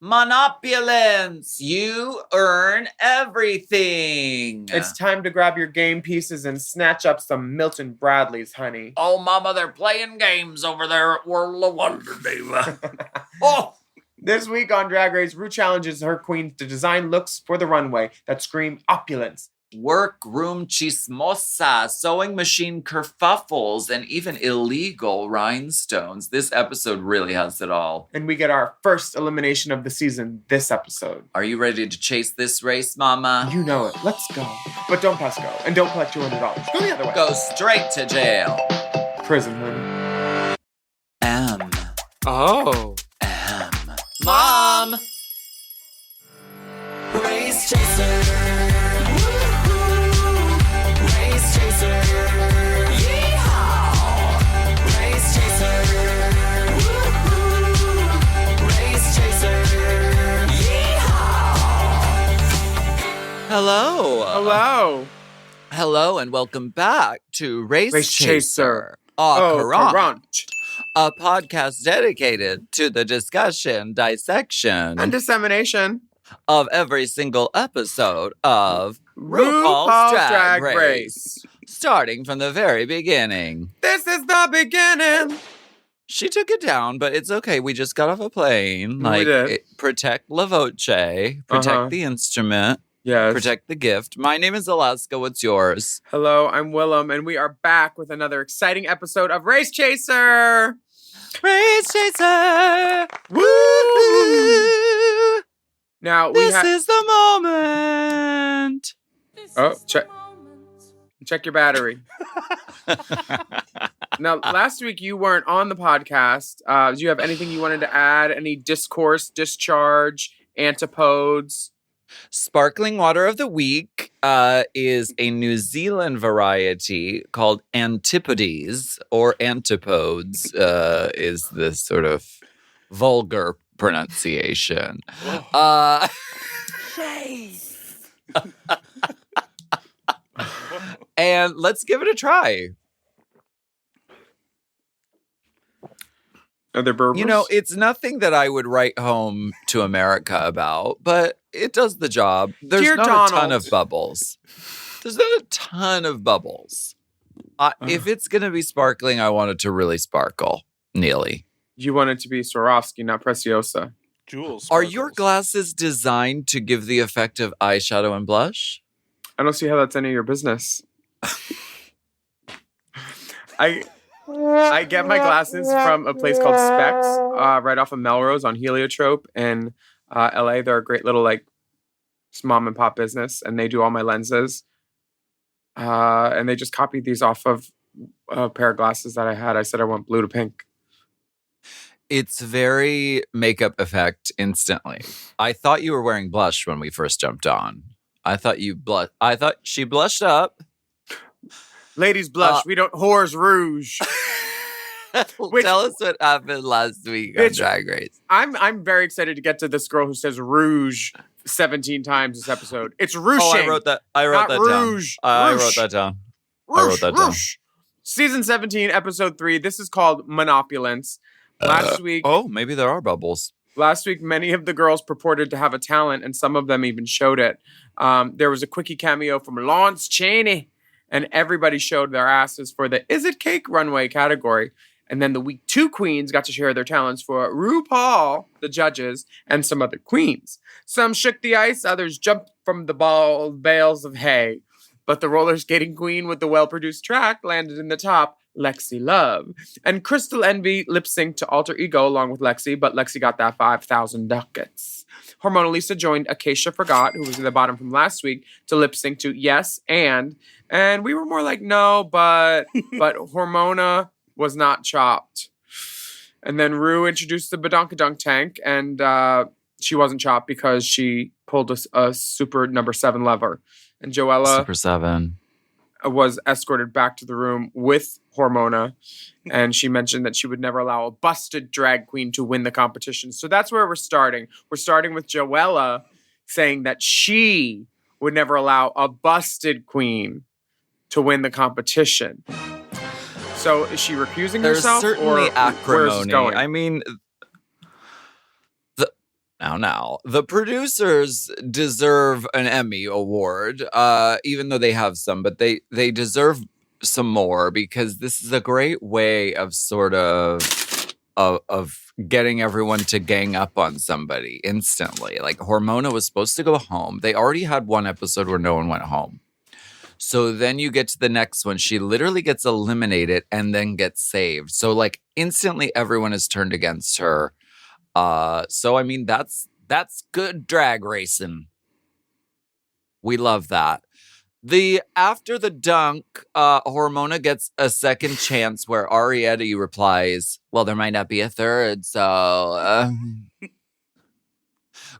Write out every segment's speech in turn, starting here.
Monopulence! You earn everything! It's time to grab your game pieces and snatch up some Milton Bradleys, honey. Oh, Mama, they're playing games over there at World of Wonder, Diva. Oh! This week on Drag Race, Rue challenges her queens to design looks for the runway that scream opulence. Workroom chismosa, sewing machine kerfuffles, and even illegal rhinestones. This episode really has it all. And we get our first elimination of the season this episode. Are you ready to chase this race, Mama? You know it. Let's go. But don't pass go. And don't collect $200. Go the other way. Go straight to jail. Prison, honey. M. Oh. M. Mom! Race chaser. Race chaser. Yeehaw. Race chaser. Race chaser. Yeehaw. Hello. Hello. Hello and welcome back to Race Chaser. Crunch. A podcast dedicated to the discussion, dissection, And dissemination of every single episode of RuPaul's Drag Race. Starting from the very beginning. This is the beginning. She took it down, but it's okay. We just got off a plane. We did. Protect La Voce, protect the instrument, Yes. protect the gift. My name is Alaska. What's yours? Hello, I'm Willam, and we are back with another exciting episode of Race Chaser. Race Chaser! Woo! Now we This is the moment. Oh, check your battery. Now, last week you weren't on the podcast. Do you have anything you wanted to add? Any discourse, discharge, antipodes? Sparkling water of the week is a New Zealand variety called Antipodes, or Antipodes is the sort of vulgar pronunciation. And let's give it a try. Are there Berbers? You know, it's nothing that I would write home to America about, but it does the job. There's Dear not Donald. a ton of bubbles. There's not a ton of bubbles. If it's going to be sparkling, I want it to really sparkle. Neely. You want it to be Swarovski, not Preciosa. Jules. Are your glasses designed to give the effect of eyeshadow and blush? I don't see how that's any of your business. I get my glasses from a place called Specs, right off of Melrose on Heliotrope in LA. They're a great little mom and pop business, and they do all my lenses. And they just copied these off of a pair of glasses that I had. I said I want blue to pink. It's very makeup effect instantly. I thought you were wearing blush when we first jumped on. I thought she blushed up. Ladies blush. We don't whores rouge. Tell us what happened last week on Drag Race. I'm very excited to get to this girl who says rouge 17 times this episode. It's ruching. Oh, I wrote that rouge. down. I wrote that down. Rouge. Season 17, episode 3. This is called Monopulence. Last week. Oh, maybe there are bubbles. Last week, many of the girls purported to have a talent, and some of them even showed it. There was a quickie cameo from Lawrence Chaney, and everybody showed their asses for the Is It Cake runway category. And then the week 2 queens got to share their talents for RuPaul, the judges, and some other queens. Some shook the ice, others jumped from the bales of hay. But the roller skating queen with the well-produced track landed in the top, Lexi Love. And Crystal Envy lip-synced to Alter Ego along with Lexi, but Lexi got that 5,000 ducats. Hormona Lisa joined Acacia Forgot, who was in the bottom from last week, to lip-sync to Yes and we were more like, no, but Hormona was not chopped. And then Rue introduced the Badonkadunk tank, and she wasn't chopped because she pulled a super number 7 lever. And Joella Super 7 was escorted back to the room with Hormona, and she mentioned that she would never allow a busted drag queen to win the competition. So that's where we're starting. We're starting with Joella saying that she would never allow a busted queen to win the competition. So is she recusing There's herself? certainly or acrimony. Where's this going? I mean, Now. The producers deserve an Emmy award, even though they have some, but they deserve some more because this is a great way of sort of getting everyone to gang up on somebody instantly. Like Hormona was supposed to go home. They already had one episode where no one went home. So then you get to the next one. She literally gets eliminated and then gets saved. So like instantly everyone is turned against her. So I mean that's good drag racing. We love that. After the dunk, Hormona gets a second chance where Arietti replies, "Well, there might not be a third, so."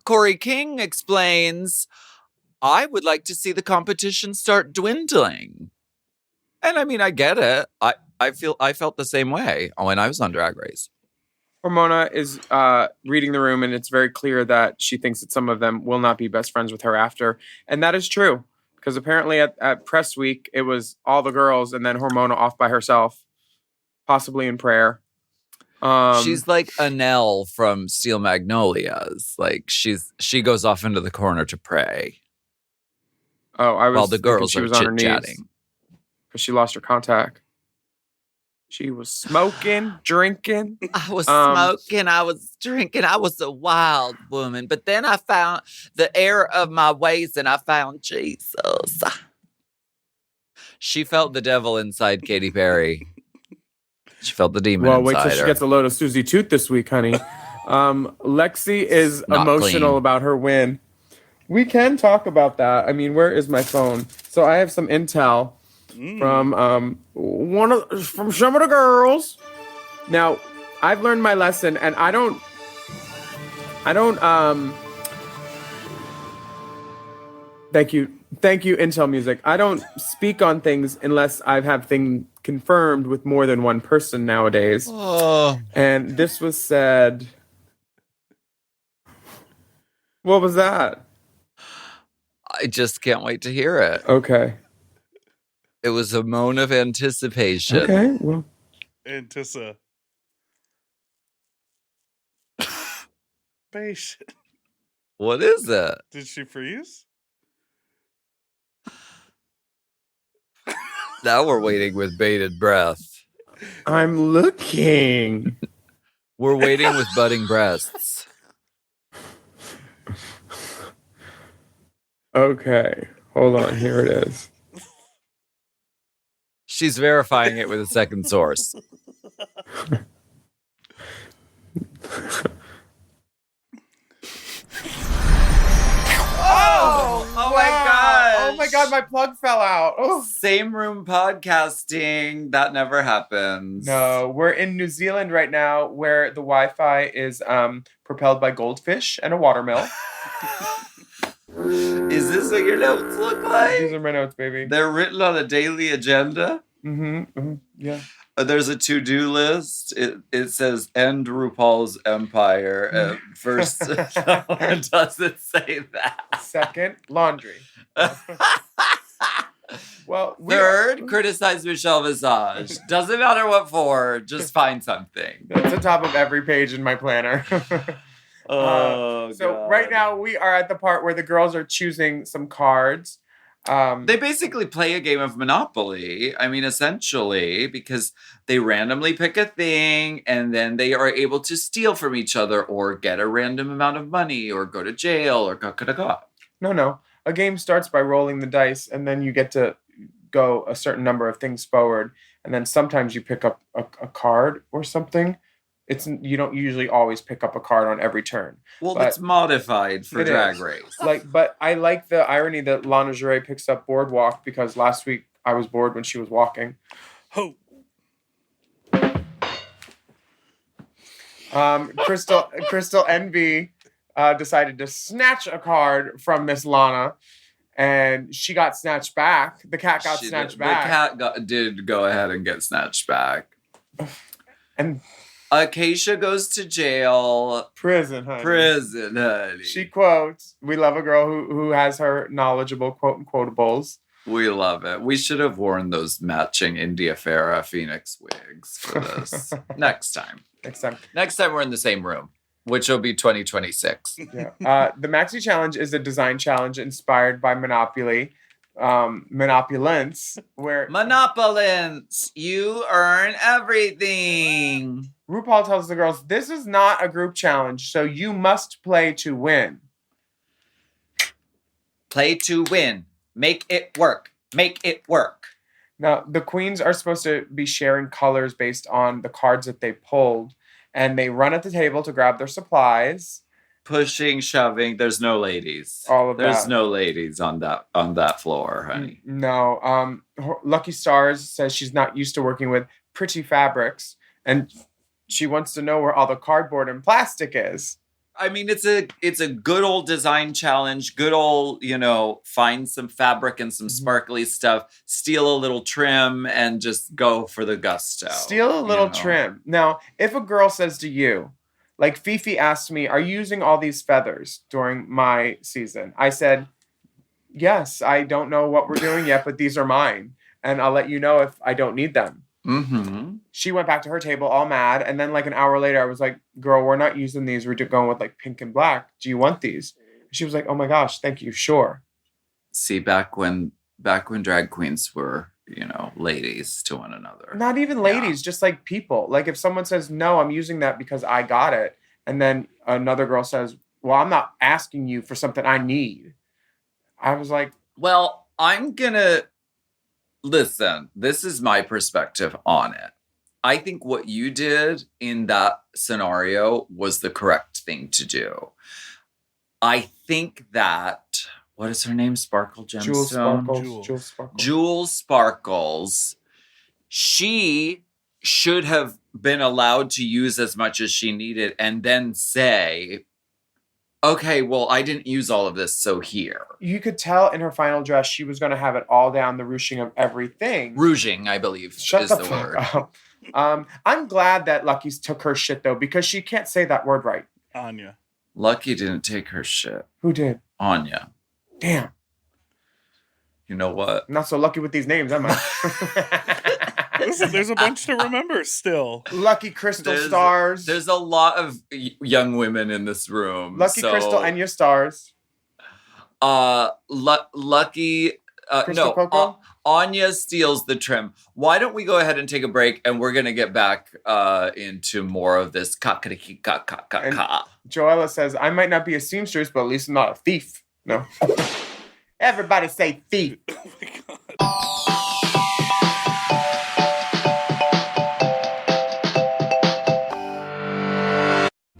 Corey King explains, "I would like to see the competition start dwindling," and I mean, I get it. I felt the same way when I was on Drag Race. Hormona is reading the room, and it's very clear that she thinks that some of them will not be best friends with her after, and that is true. Because apparently at press week, it was all the girls and then Hormona off by herself, possibly in prayer. She's like Anelle from Steel Magnolias. Like she goes off into the corner to pray. Oh, I was while the girls she are was on her knees chit-chatting. because she lost her contact. She was smoking, drinking. I was smoking, I was drinking, I was a wild woman. But then I found the error of my ways and I found Jesus. She felt the devil inside Katy Perry. She felt the demon Well, inside wait till she her. gets a load of Susie Tooth this week, honey. Lexi is Not emotional clean. about her win. We can talk about that. I mean, where is my phone? So I have some intel from from some of the girls. Now, I've learned my lesson, and I don't. Thank you, Intel Music. I don't speak on things unless I have things confirmed with more than one person nowadays. Oh. And this was said. What was that? I just can't wait to hear it. Okay. It was a moan of anticipation. Okay. Well. Antissa. Base. What is it? Did she freeze? Now we're waiting with bated breath. I'm looking. We're waiting with budding breasts. Okay. Hold on. Here it is. She's verifying it with a second source. Oh my gosh. Oh my god, my plug fell out. Oh. Same room podcasting. That never happens. No, we're in New Zealand right now where the Wi-Fi is propelled by goldfish and a watermill. Is this what your notes look like? These are my notes, baby. They're written on a daily agenda. Yeah. There's a to-do list. It says end RuPaul's empire. First, no, it doesn't say that. Second, laundry. Well, Third, criticize Michelle Visage. Doesn't matter what for, just find something. That's the top of every page in my planner. Oh, so God. right now we are at the part where the girls are choosing some cards. They basically play a game of Monopoly. I mean, essentially, because they randomly pick a thing and then they are able to steal from each other or get a random amount of money or go to jail or ka. No. A game starts by rolling the dice and then you get to go a certain number of things forward. And then sometimes you pick up a card or something. You don't usually always pick up a card on every turn. Well, but it's modified for it Drag is. Race. But I like the irony that Lana Jure picks up Boardwalk because last week I was bored when she was walking. Ho. Crystal Envy decided to snatch a card from Miss Lana, and she got snatched back. The cat got snatched back. The cat did go ahead and get snatched back. And Acacia goes to jail. prison, honey. Honey. She quotes, "We love a girl who has her knowledgeable quote and quotables." We love it. We should have worn those matching India Farah Phoenix wigs for this. Next time Next time. we're in the same room. which will be 2026. Yeah. The Maxi Challenge is a design challenge inspired by Monopoly, Monopulence, where Monopulence, you earn everything. RuPaul tells the girls, this is not a group challenge, so you must play to win. Play to win. Make it work. Make it work. Now, the queens are supposed to be sharing colors based on the cards that they pulled, and they run at the table to grab their supplies. Pushing, shoving. There's no ladies. All of There's that. no ladies on that floor, honey. No. Lucky Stars says she's not used to working with pretty fabrics, and she wants to know where all the cardboard and plastic is. I mean, it's a good old design challenge. Good old, find some fabric and some sparkly stuff, steal a little trim, and just go for the gusto. Steal a little trim. Now, if a girl says to you, like Fifi asked me, are you using all these feathers during my season? I said, yes, I don't know what we're doing yet, but these are mine. And I'll let you know if I don't need them. Mm-hmm. She went back to her table all mad. And then like an hour later, I was like, girl, we're not using these. We're going with like pink and black. Do you want these? She was like, oh my gosh, thank you. Sure. See, back when drag queens were, ladies to one another. Not even ladies, just like people. Like if someone says, no, I'm using that because I got it. And then another girl says, well, I'm not asking you for something I need. I was like, well, I'm gonna listen. This is my perspective on it. I think what you did in that scenario was the correct thing to do. I think that, what is her name? Sparkle Gemstone? Jules Sparkles. She should have been allowed to use as much as she needed and then say, okay, well, I didn't use all of this, so here. You could tell in her final dress she was going to have it all down, the ruching of everything. Rouging, I believe, Shut is the the fuck word. up. I'm glad that Lucky's took her shit, though, because she can't say that word right. Anya. Lucky didn't take her shit. Who did? Anya. Damn. You know what? I'm not so lucky with these names, am I? Listen, there's a bunch to remember still. Lucky Crystal Stars. There's a lot of young women in this room. Lucky Crystal and your stars. Lucky. Crystal Coco? Anya steals the trim. Why don't we go ahead and take a break, and we're gonna get back into more of this kakariki ka ka ka ka. Joella says, I might not be a seamstress, but at least I'm not a thief. No. Everybody say thief. Oh my God.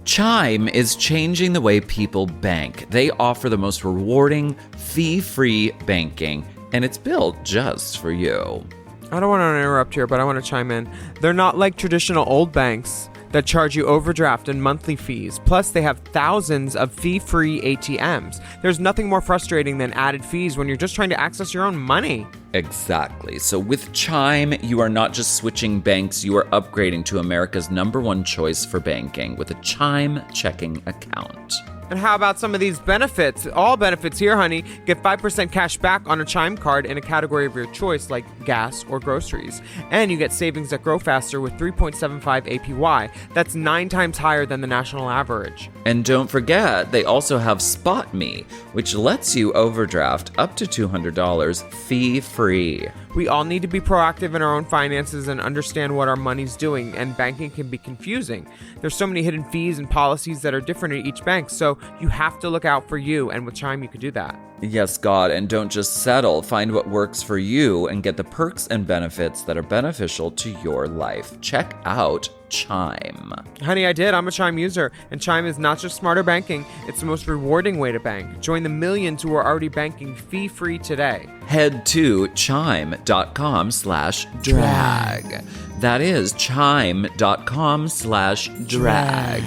Chime is changing the way people bank. They offer the most rewarding, fee-free banking, and it's built just for you. I don't want to interrupt here, but I want to chime in. They're not like traditional old banks that charge you overdraft and monthly fees. Plus, they have thousands of fee-free ATMs. There's nothing more frustrating than added fees when you're just trying to access your own money. Exactly. So with Chime, you are not just switching banks, you are upgrading to America's #1 choice for banking with a Chime checking account. And how about some of these benefits? All benefits here, honey. Get 5% cash back on a Chime card in a category of your choice, like gas or groceries. And you get savings that grow faster with 3.75 APY. That's 9 times higher than the national average. And don't forget, they also have Spot Me, which lets you overdraft up to $200 fee-free. We all need to be proactive in our own finances and understand what our money's doing, and banking can be confusing. There's so many hidden fees and policies that are different at each bank, so you have to look out for you, and with Chime you could do that. Yes, God, and don't just settle. Find what works for you and get the perks and benefits that are beneficial to your life. Check out Chime. Honey, I did. I'm a Chime user, and Chime is not just smarter banking, it's the most rewarding way to bank. Join the millions who are already banking fee-free today. Head to chime.com/drag. That is chime.com/drag.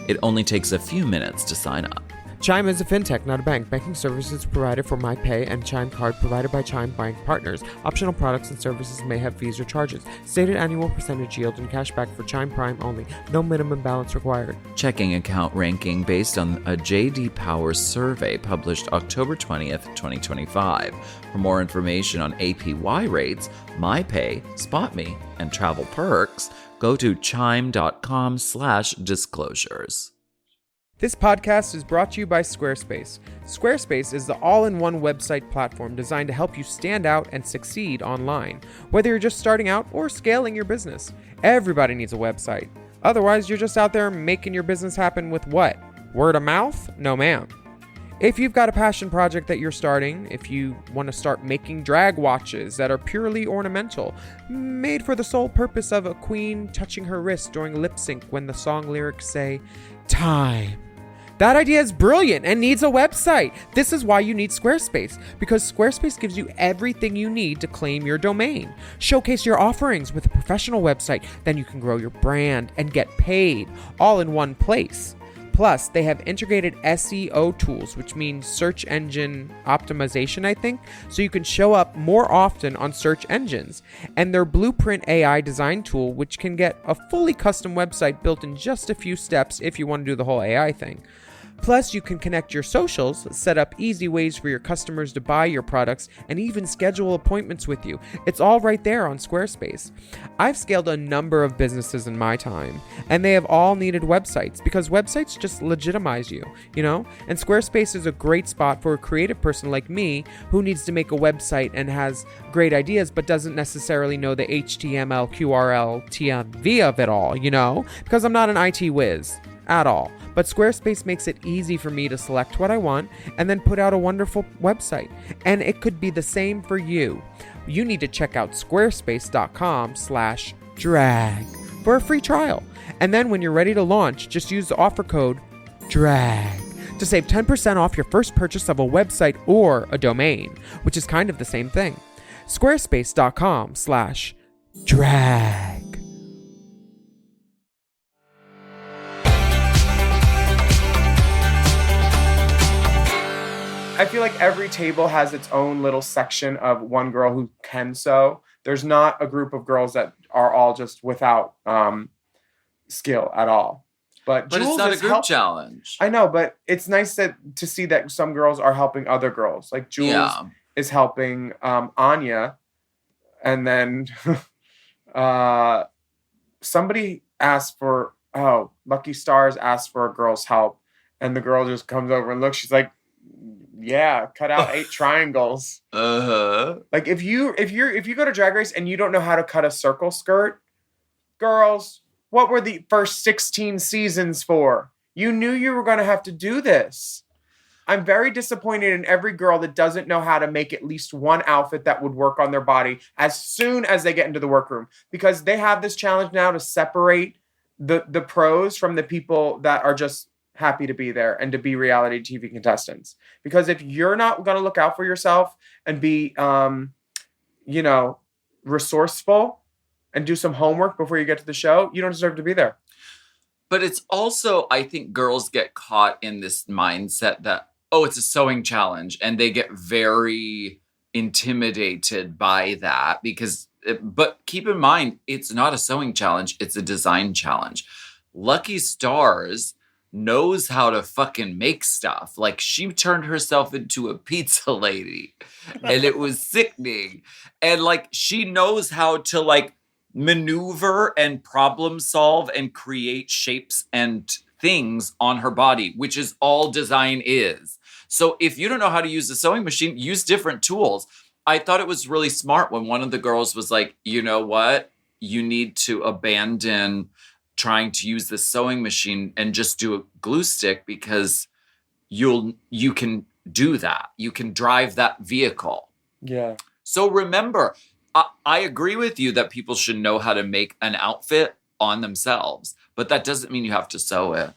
It only takes a few minutes to sign up. Chime is a fintech, not a bank. Banking services provided for MyPay and Chime Card provided by Chime Bank Partners. Optional products and services may have fees or charges. Stated annual percentage yield and cashback for Chime Prime only. No minimum balance required. Checking account ranking based on a J.D. Power survey published October 20th, 2025. For more information on APY rates, MyPay, SpotMe, and travel perks, go to chime.com/disclosures. This podcast is brought to you by Squarespace. Squarespace is the all-in-one website platform designed to help you stand out and succeed online. Whether you're just starting out or scaling your business, everybody needs a website. Otherwise, you're just out there making your business happen with what? Word of mouth? No, ma'am. If you've got a passion project that you're starting, if you want to start making drag watches that are purely ornamental, made for the sole purpose of a queen touching her wrist during lip sync when the song lyrics say, time. That idea is brilliant and needs a website. This is why you need Squarespace, because Squarespace gives you everything you need to claim your domain. Showcase your offerings with a professional website, then you can grow your brand and get paid all in one place. Plus, they have integrated SEO tools, which means search engine optimization, I think, so you can show up more often on search engines. And their Blueprint AI design tool, which can get a fully custom website built in just a few steps if you want to do the whole AI thing. Plus, you can connect your socials, set up easy ways for your customers to buy your products, and even schedule appointments with you. It's all right there on Squarespace. I've scaled a number of businesses in my time, and they have all needed websites because websites just legitimize you, you know? And Squarespace is a great spot for a creative person like me who needs to make a website and has great ideas but doesn't necessarily know the HTML, QRL, TMV of it all, you know? Because I'm not an IT whiz at all. But Squarespace makes it easy for me to select what I want and then put out a wonderful website. And it could be the same for you. You need to check out squarespace.com/drag for a free trial. And then when you're ready to launch, just use the offer code DRAG to save 10% off your first purchase of a website or a domain, which is kind of the same thing. Squarespace.com/drag. I feel like every table has its own little section of one girl who can sew. There's not a group of girls that are all just without skill at all. But Jules it's not a group challenge. I know, but it's nice to see that some girls are helping other girls. Like Jules is helping Anya. And then somebody asked for, Lucky Stars asked for a girl's help. And the girl just comes over and looks. She's like, yeah, cut out 8 triangles. Like if you go to Drag Race and you don't know how to cut a circle skirt, girls, what were the first 16 seasons for? You knew you were going to have to do this. I'm very disappointed in every girl that doesn't know how to make at least one outfit that would work on their body as soon as they get into the workroom, because they have this challenge now to separate the pros from the people that are just happy to be there and to be reality TV contestants. Because if you're not going to look out for yourself and be, resourceful and do some homework before you get to the show, you don't deserve to be there. But it's also, I think girls get caught in this mindset that, it's a sewing challenge. And they get very intimidated by that but keep in mind, it's not a sewing challenge. It's a design challenge. Lucky Stars knows how to fucking make stuff. Like, she turned herself into a pizza lady and it was sickening. And like, she knows how to like maneuver and problem solve and create shapes and things on her body, which is all design is. So if you don't know how to use the sewing machine, use different tools. I thought it was really smart when one of the girls was like, you know what? You need to abandon trying to use the sewing machine and just do a glue stick, because you can do that. You can drive that vehicle. Yeah. So remember, I agree with you that people should know how to make an outfit on themselves, but that doesn't mean you have to sew it.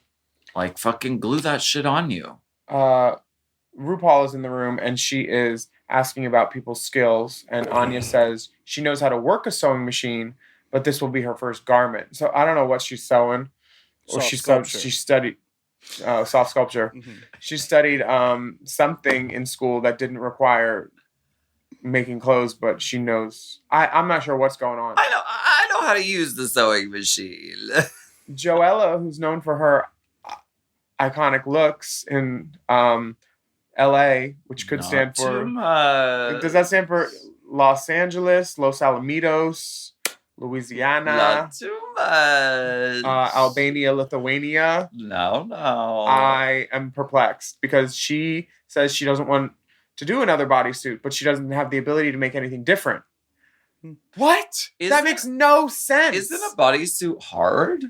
Like, fucking glue that shit on you. RuPaul is in the room and she is asking about people's skills, and Anya says she knows how to work a sewing machine, but this will be her first garment. So I don't know what she's sewing. Or she studied soft sculpture. Mm-hmm. She studied something in school that didn't require making clothes, but she knows. I'm not sure what's going on. I know how to use the sewing machine. Joella, who's known for her iconic looks in LA, which could stand for... Does that stand for Los Angeles, Los Alamitos? Louisiana, Not too much. Albania, Lithuania. No. I am perplexed because she says she doesn't want to do another bodysuit, but she doesn't have the ability to make anything different. What? That makes no sense. Isn't a bodysuit hard?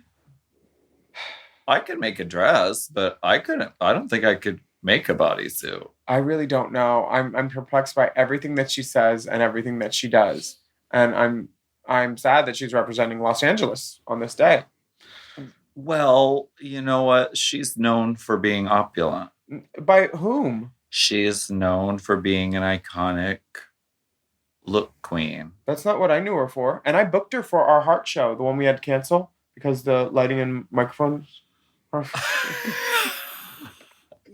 I could make a dress, but I don't think I could make a bodysuit. I really don't know. I'm perplexed by everything that she says and everything that she does. And I'm sad that she's representing Los Angeles on this day. Well, you know what? She's known for being opulent. By whom? She is known for being an iconic look queen. That's not what I knew her for. And I booked her for our heart show, the one we had to cancel because the lighting and microphones.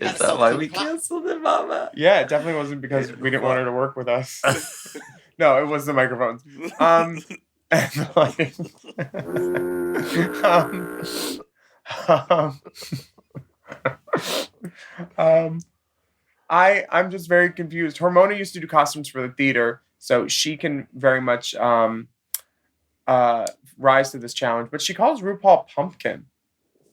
Is that why we canceled it, Mama? Yeah, it definitely wasn't because we didn't want her to work with us. No, it was the microphones. And the lighting. I'm just very confused. Hormona used to do costumes for the theater, so she can very much rise to this challenge. But she calls RuPaul pumpkin.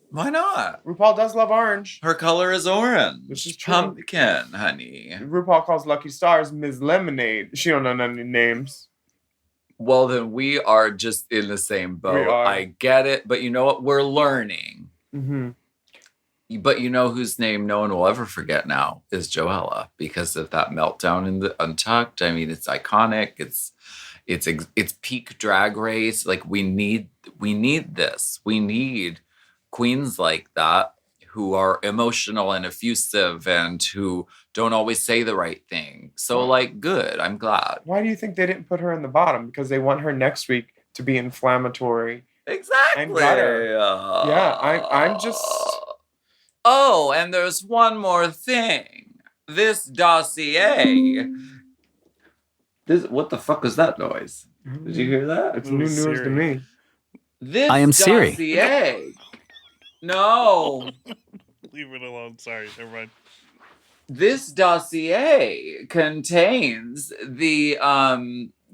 Why not? RuPaul does love orange. Her color is orange. Which is true. Pumpkin, honey. RuPaul calls Lucky Stars Ms. Lemonade. She don't know any names. Well, then we are just in the same boat. We are. I get it, but you know what? We're learning. Mm-hmm. But you know whose name no one will ever forget now is Joella because of that meltdown in the Untucked. I mean, it's iconic. It's peak Drag Race. Like we need this. We need queens like that who are emotional and effusive and who don't always say the right thing. So like, good. I'm glad. Why do you think they didn't put her in the bottom? Because they want her next week to be inflammatory. Exactly. And gutter. Yeah, I'm just... Oh, and there's one more thing. This dossier. What the fuck was that noise? Did you hear that? It's new news to me. This I am Siri. dossier. No. Leave it alone. Sorry, never mind. This dossier contains the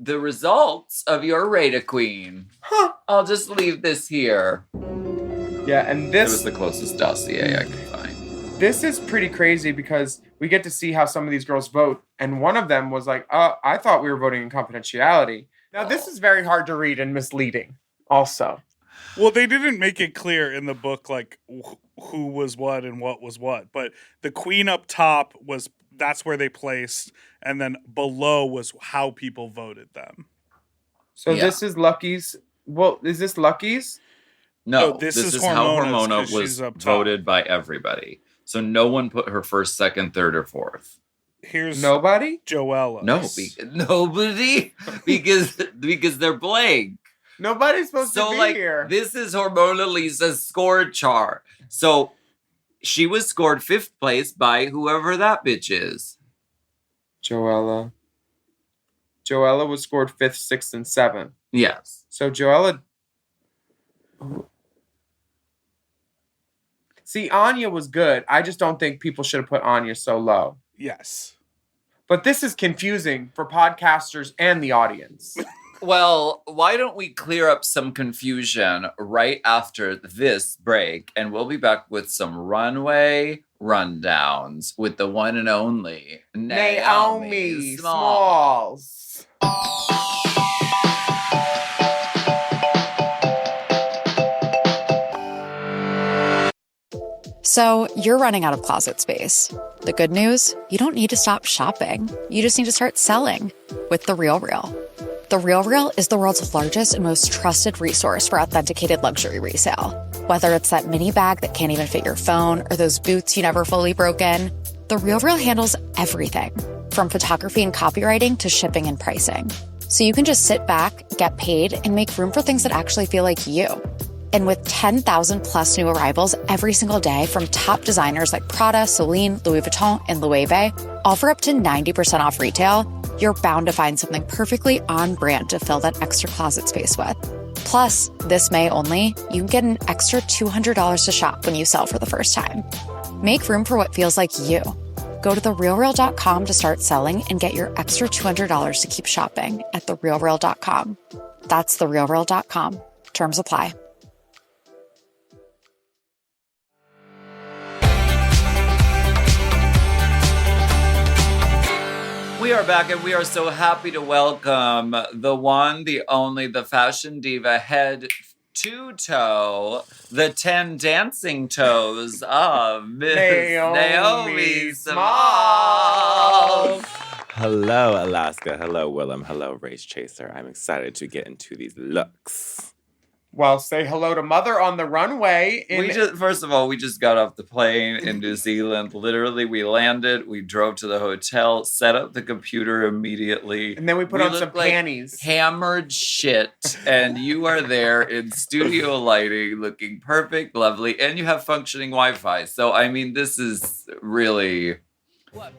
results of your Rata Queen. Huh. I'll just leave this here. Yeah, and It this was the closest dossier I could find. this is pretty crazy because we get to see how some of these girls vote, and one of them was like, I thought we were voting in confidentiality. Now, this is very hard to read and misleading also. Well, they didn't make it clear in the book, like, who was what and what was what. But the queen up top that's where they placed. And then below was how people voted them. So Yeah. this is Lucky's. Well, is this Lucky's? No, No, this this is is how Hormona's, Hormona 'cause was she's up top. voted by everybody. So no one put her first, second, third, or fourth. Here's Nobody? Joella. No, nobody, because they're blank. Nobody's supposed So to be like here. this is Hormona Lisa's score chart. So she was scored 5th place by whoever that bitch is. Joella was scored 5th, 6th, and 7th. Yes. So Joella... See, Anya was good. I just don't think people should have put Anya so low. Yes. But this is confusing for podcasters and the audience. Well, why don't we clear up some confusion right after this break, and we'll be back with some runway rundowns with the one and only Naomi Smalls. So, you're running out of closet space. The good news? You don't need to stop shopping. You just need to start selling with The RealReal. The RealReal is the world's largest and most trusted resource for authenticated luxury resale. Whether it's that mini bag that can't even fit your phone or those boots you never fully broke in, The RealReal handles everything from photography and copywriting to shipping and pricing. So you can just sit back, get paid, and make room for things that actually feel like you. And with 10,000 plus new arrivals every single day from top designers like Prada, Celine, Louis Vuitton, and Loewe, all for up to 90% off retail, you're bound to find something perfectly on brand to fill that extra closet space with. Plus, this May only, you can get an extra $200 to shop when you sell for the first time. Make room for what feels like you. Go to therealreal.com to start selling and get your extra $200 to keep shopping at therealreal.com. That's therealreal.com. Terms apply. We are back, and we are so happy to welcome the one, the only, the fashion diva, head to toe, the 10 dancing toes of Miss Naomi Small. Hello, Alaska. Hello, Willam. Hello, Race Chaser. I'm excited to get into these looks. Well, say hello to Mother on the runway. First of all, we just got off the plane in New Zealand. Literally, we landed, we drove to the hotel, set up the computer immediately. And then we put on some looked like panties. Hammered shit. And you are there in studio lighting, looking perfect, lovely, and you have functioning Wi-Fi. So, I mean, this is really...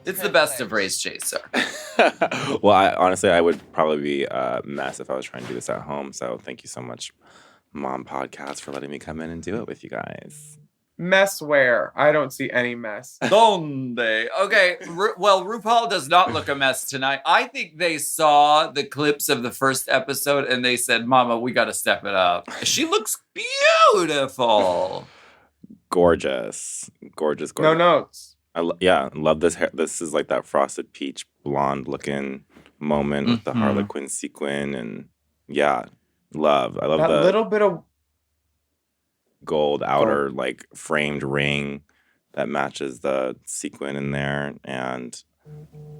It's the best of Race Chaser. Well, honestly, I would probably be a mess if I was trying to do this at home. So thank you so much, Mom Podcast, for letting me come in and do it with you guys. Mess where? I don't see any mess. Donde? Okay, well, RuPaul does not look a mess tonight. I think they saw the clips of the first episode and they said, Mama, we got to step it up. She looks beautiful. Gorgeous. Gorgeous. No notes. Love this hair. This is like that frosted peach blonde looking moment with the Harlequin sequin. And I love that the little bit of gold outer like framed ring that matches the sequin in there. And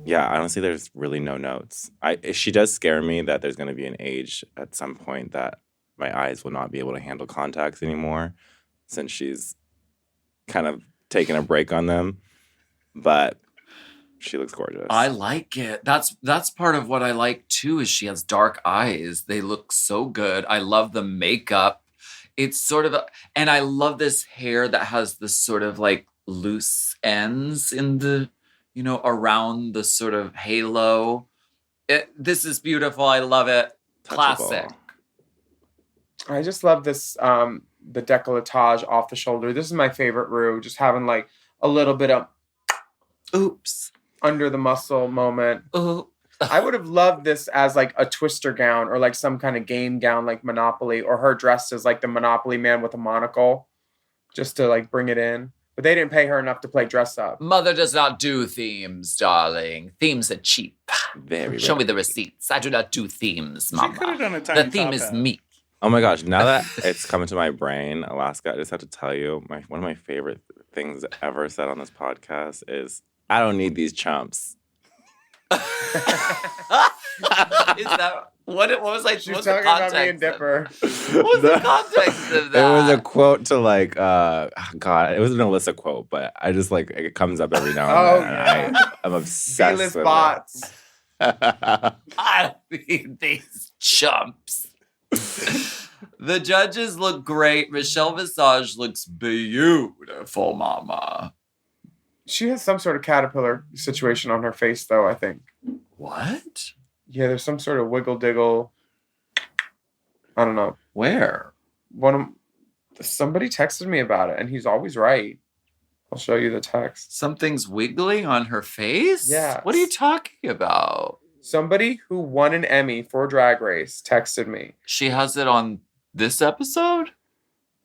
honestly, there's really no notes. She does scare me that there's going to be an age at some point that my eyes will not be able to handle contacts anymore, since she's kind of taking a break on them. But she looks gorgeous. I like it. That's part of what I like too, is she has dark eyes. They look so good. I love the makeup. It's sort of and I love this hair that has this sort of like loose ends in the, around the sort of halo. This is beautiful. I love it. Classic. I just love this, the décolletage off the shoulder. This is my favorite Rue. Just having like a little bit of oops under the muscle moment. Ooh. I would have loved this as like a twister gown or like some kind of game gown like Monopoly, or her dressed as like the Monopoly man with a monocle, just to like bring it in. But they didn't pay her enough to play dress up. Mother does not do themes, darling. Themes are cheap. Very Show me the receipts. I do not do themes, She Mama. could have done a tiny The theme top is hat. me. Oh my gosh, now that it's coming to my brain, Alaska, I just have to tell you, one of my favorite things ever said on this podcast is, I don't need these chumps. Is that what was I? She's What's the talking about me context and Dipper. What was the context of that? It was a quote to like, God, it was an Alyssa quote, but I just like, it comes up every now and then. And I'm obsessed V-list with bots. it. I need these chumps. The judges look great. Michelle Visage looks beautiful, Mama. She has some sort of caterpillar situation on her face, though, I think. What? Yeah, there's some sort of wiggle diggle. I don't know. Where? Somebody texted me about it, and he's always right. I'll show you the text. Something's wiggling on her face? Yes. What are you talking about? Somebody who won an Emmy for Drag Race texted me. She has it on this episode?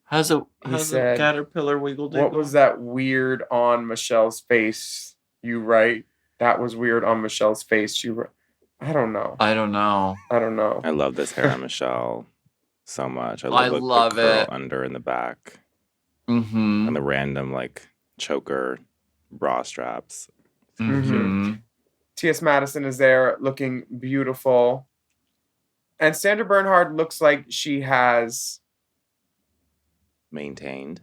Has a said, caterpillar wiggle diggle? What was that weird on Michelle's face? You right? That was weird on Michelle's face. I don't know. I don't know. I love this hair on Michelle so much. I the love curl it. under in the back. Mm-hmm. And the random like choker bra straps. Mm-hmm. T.S. Madison is there looking beautiful. And Sandra Bernhard looks like she has... Maintained.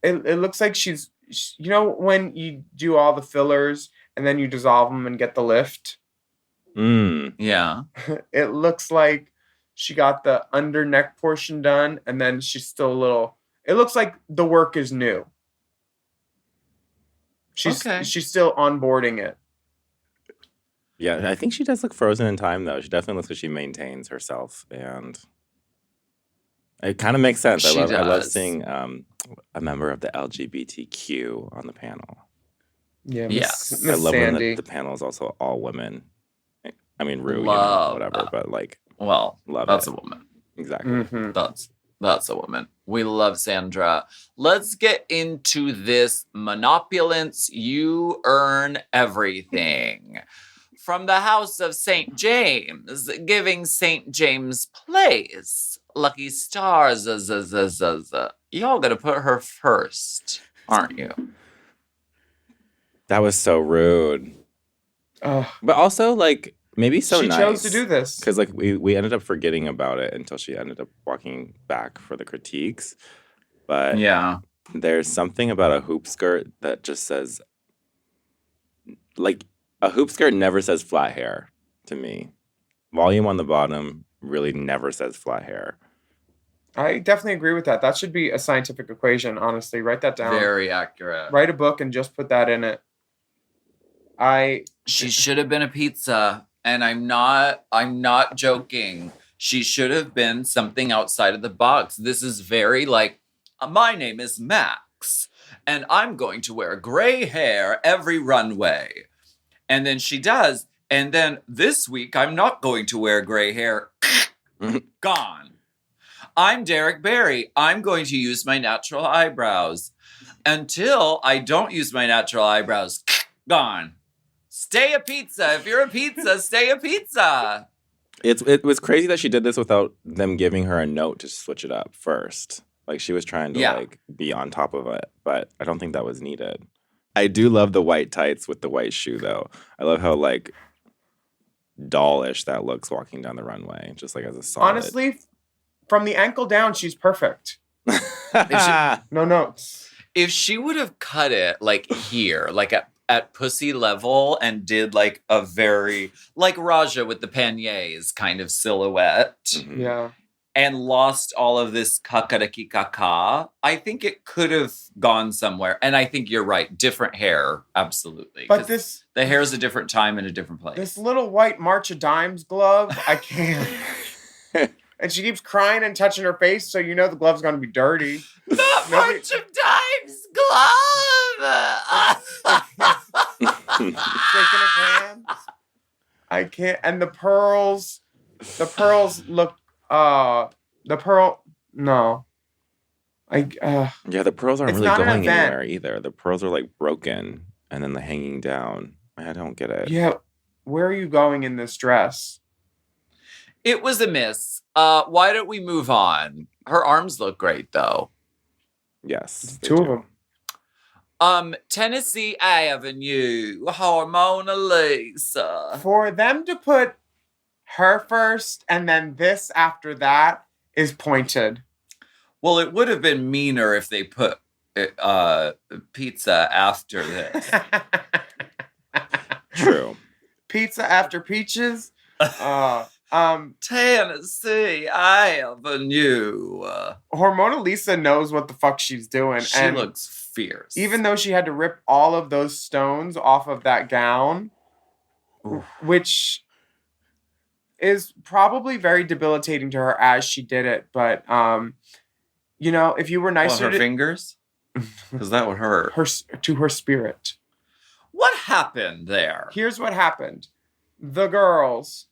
It looks like she's... You know when you do all the fillers and then you dissolve them and get the lift? Yeah. It looks like she got the under neck portion done and then she's still a little... It looks like the work is new. She's still onboarding it. Yeah, I think she does look frozen in time, though. She definitely looks like she maintains herself, and it kind of makes sense. I love seeing a member of the LGBTQ on the panel. Yeah, Yes. Miss I love Sandy. when the panel is also all women. I mean, Rue, Love whatever, that. but like Well, Love that's it. a woman. Exactly. Mhm. That's a woman. We love Sandra. Let's get into this Monopulence. You earn everything. From the house of St. James, giving St. James Place. Lucky stars. Y'all gonna put her first, aren't you? That was so rude. Ugh. But also, like, maybe so she nice. chose to do this. Because, like, we ended up forgetting about it until she ended up walking back for the critiques. But Yeah. there's something about a hoop skirt that just says, like, a hoop skirt never says flat hair to me. Volume on the bottom really never says flat hair. I definitely agree with that. That should be a scientific equation, honestly. Write that down. Very accurate. Write a book and just put that in it. She should have been a pizza, and I'm not joking. She should have been something outside of the box. This is very like, my name is Max, and I'm going to wear gray hair every runway. And then she does, and then this week I'm not going to wear gray hair. Gone. I'm Derek Barry. I'm going to use my natural eyebrows. Until I don't use my natural eyebrows. Gone. Stay a pizza. If you're a pizza, stay a pizza. It was crazy that she did this without them giving her a note to switch it up first. Like, she was trying to like be on top of it, but I don't think that was needed. I do love the white tights with the white shoe, though. I love how like dollish that looks walking down the runway, just like as a solid. Honestly, from the ankle down, she's perfect. No notes. If she would have cut it like here, like at pussy level, and did like a very like Raja with the panniers kind of silhouette, Mhm. Yeah. and lost all of this kakaraki kaka, I think it could have gone somewhere. And I think you're right, different hair, absolutely. But 'Cause the hair's a different time and a different place. this little white March of Dimes glove, I can't. And she keeps crying and touching her face, so you know the glove's gonna be dirty. Not Nobody- March of Dimes glove. Shaking a can. I can't. And the pearls look. The pearl. No. Yeah, the pearls aren't It's really not an going event. anywhere either. The pearls are like broken and then the hanging down. I don't get it. Yeah. Where are you going in this dress? It was a miss. Why don't we move on? Her arms look great though. Yes. they Two of do. them. Tennessee Avenue, Hormona Lisa. For them to put her first and then this after that is pointed. Well, it would have been meaner if they put pizza after this. True. Pizza after peaches. Tennessee Avenue. Hormona Lisa knows what the fuck she's doing. She and looks fierce. even though she had to rip all of those stones off of that gown, Oof. which is probably very debilitating to her as she did it. But, you know, if you were nicer her to fingers? Because that would hurt. her spirit. What happened there? Here's what happened. The girls,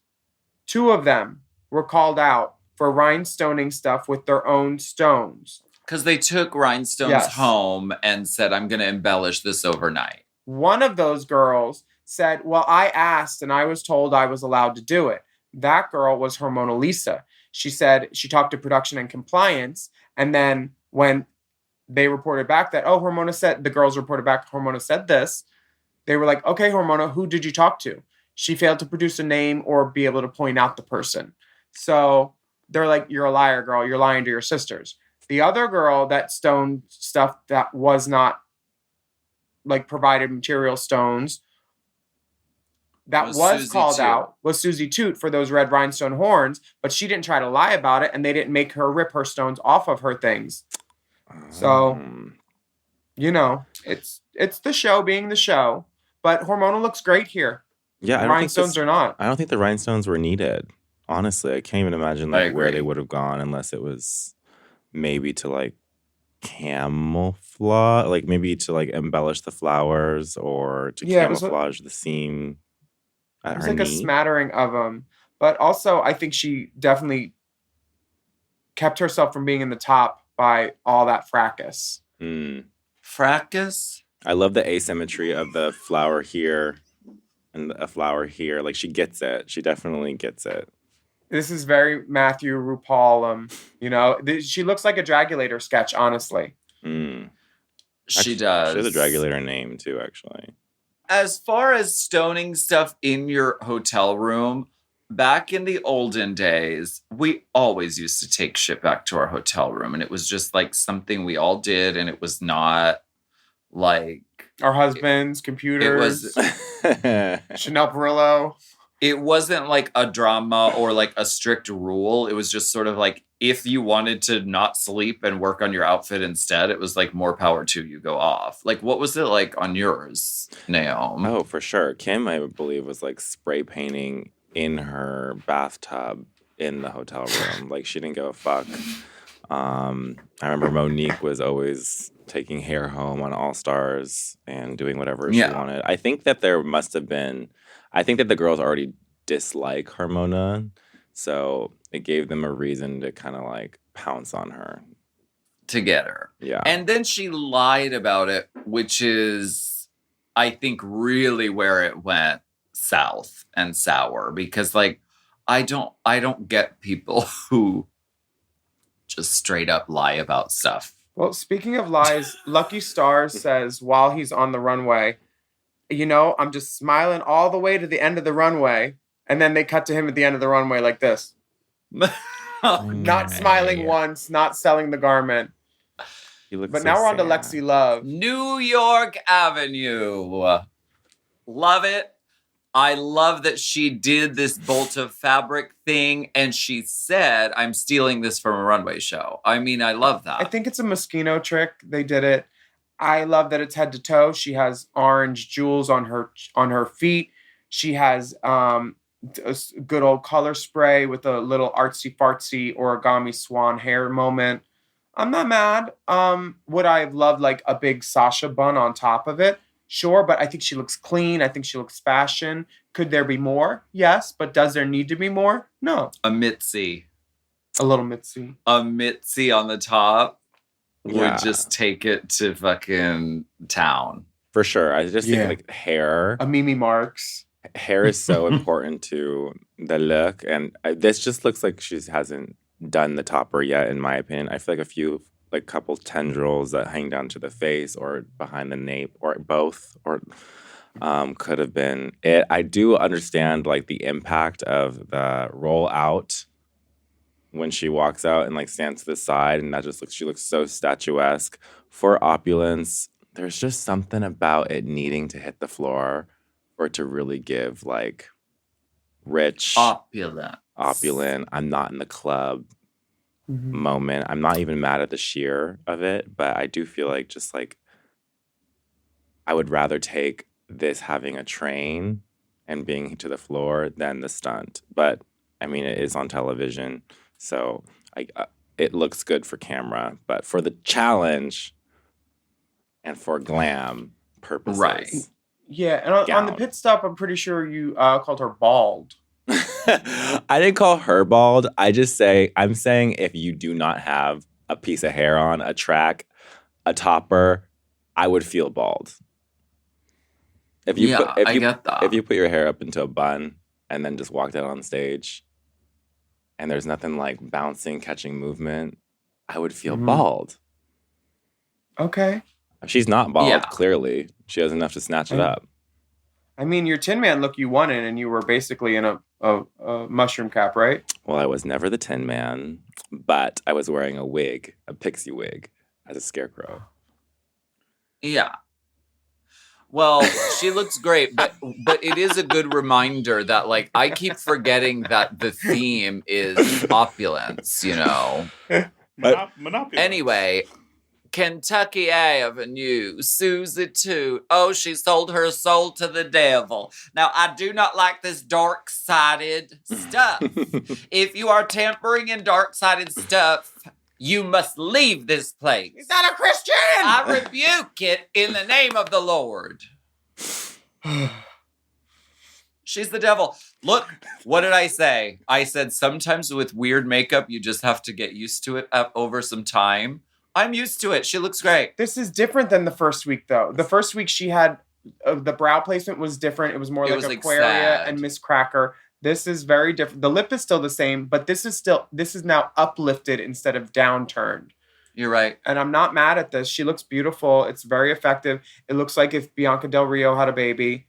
2 of them were called out for rhinestoning stuff with their own stones. Because they took rhinestones Yes. home and said, I'm going to embellish this overnight. One of those girls said, well, I asked and I was told I was allowed to do it. That girl was Hormona Lisa. She said she talked to production and compliance. And then when they reported back that, oh, the girls reported back, Hormona said this, they were like, okay, Hormona, who did you talk to? She failed to produce a name or be able to point out the person. So they're like, you're a liar, girl. You're lying to your sisters. The other girl that stoned stuff that was not like provided material stones that Was was Susie called Toot. out was Susie Toot for those red rhinestone horns, but she didn't try to lie about it and they didn't make her rip her stones off of her things. So, you know, it's the show being the show, but Hormona looks great here. yeah, I don't think Rhinestones are not. I don't think the rhinestones were needed. Honestly, I can't even imagine I like where agree. they would have gone unless it was maybe to like camouflage, like maybe to like embellish the flowers or to Yeah, it was camouflage the seam at It was her like a knee. smattering of them. But also, I think she definitely kept herself from being in the top by all that fracas. Mm. Fracas? I love the asymmetry of the flower here and a flower here. Like, she gets it. She definitely gets it. This is very Matthew RuPaul. She looks like a Dragulator sketch, honestly. Mm. She does. She has a Dragulator name, too, actually. As far as stoning stuff in your hotel room, back in the olden days, we always used to take shit back to our hotel room. And it was just like something we all did. And it was not like our husbands, computers, Chanel Perillo. It wasn't like a drama or like a strict rule. It was just sort of like, if you wanted to not sleep and work on your outfit instead, it was like more power to you, go off. Like, what was it like on yours, Naomi? Oh, for sure. Kim, I believe, was like spray painting in her bathtub in the hotel room. Like, she didn't give a fuck. I remember Monique was always taking hair home on All Stars and doing whatever she wanted. I think that the girls already dislike Harmona, so it gave them a reason to kind of like pounce on her. To get her. Yeah. And then she lied about it, which is, I think, really where it went south and sour. Because like, I don't get people who just straight up lie about stuff. Well, speaking of lies, Lucky Stars says while he's on the runway, I'm just smiling all the way to the end of the runway. And then they cut to him at the end of the runway like this. Not smiling once, not selling the garment. But now we're on to Lexi Love. New York Avenue. Love it. I love that she did this bolt of fabric thing and she said, I'm stealing this from a runway show. I mean, I love that. I think it's a Moschino trick. They did it. I love that it's head to toe. She has orange jewels on her feet. She has a good old color spray with a little artsy fartsy origami swan hair moment. I'm not mad. Would I have loved like a big Sasha bun on top of it? Sure, but I think she looks clean. I think she looks fashion. Could there be more? Yes, but does there need to be more? No. A Mitzi. A little Mitzi. A Mitzi on the top Yeah. would just take it to fucking town. For sure. I just think like hair. A Mimi Marks. Hair is so important to the look. And this just looks like she hasn't done the topper yet, in my opinion. I feel like couple tendrils that hang down to the face or behind the nape or both or could have been it. I do understand like the impact of the roll out when she walks out and like stands to the side, and that just she looks so statuesque. For Opulence, there's just something about it needing to hit the floor for it to really give like rich opulent I'm not in the club moment. I'm not even mad at the sheer of it, but I do feel like just like I would rather take this having a train and being to the floor than the stunt. But I mean, it is on television, so it looks good for camera. But for the challenge and for glam purposes, right? Yeah, and on the pit stop, I'm pretty sure you called her bald. I didn't call her bald. I'm saying if you do not have a piece of hair on, a track, a topper, I would feel bald. I get that. If you put your hair up into a bun and then just walked out on stage and there's nothing like bouncing, catching movement, I would feel bald. Okay. She's not bald, clearly. She has enough to snatch it up. I mean, your Tin Man look you wanted, and you were basically in a mushroom cap, right? Well, I was never the Tin Man, but I was wearing a wig, a pixie wig, as a scarecrow. Yeah. Well, she looks great, but it is a good reminder that, like, I keep forgetting that the theme is opulence, Monopulence. Anyway, Kentucky Avenue, Susie Toot. Oh, she sold her soul to the devil. Now, I do not like this dark-sided stuff. If you are tampering in dark-sided stuff, you must leave this place. Is that a Christian? I rebuke it in the name of the Lord. She's the devil. Look, what did I say? I said sometimes with weird makeup, you just have to get used to it over some time. I'm used to it. She looks great. This is different than the first week, though. The first week she had the brow placement was different. It was more It like was, like, Aquaria sad. and Miss Cracker. This is very different. The lip is still the same, but this is now uplifted instead of downturned. You're right. And I'm not mad at this. She looks beautiful. It's very effective. It looks like if Bianca Del Rio had a baby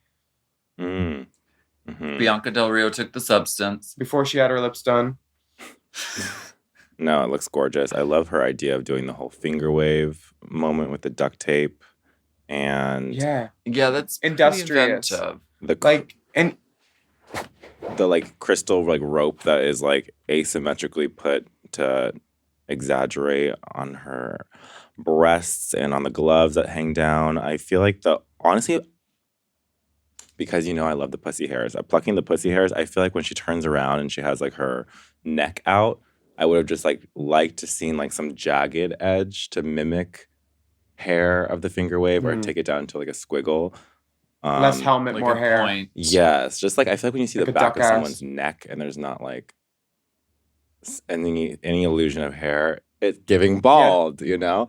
Bianca Del Rio took the substance. before she had her lips done. No, it looks gorgeous. I love her idea of doing the whole finger wave moment with the duct tape and Yeah. Yeah, that's pretty Industrious. inventive. the Like, and the like crystal like rope that is like asymmetrically put to exaggerate on her breasts and on the gloves that hang down. I feel like honestly, because I love the pussy hairs. Plucking the pussy hairs, I feel like when she turns around and she has like her neck out, I would have just liked to seen like some jagged edge to mimic hair of the finger wave or take it down to like a squiggle. less helmet, Like more a hair. point. Yes, just like I feel like when you see Like the a back duck of ass. someone's neck and there's not like any illusion of hair, it's giving bald, The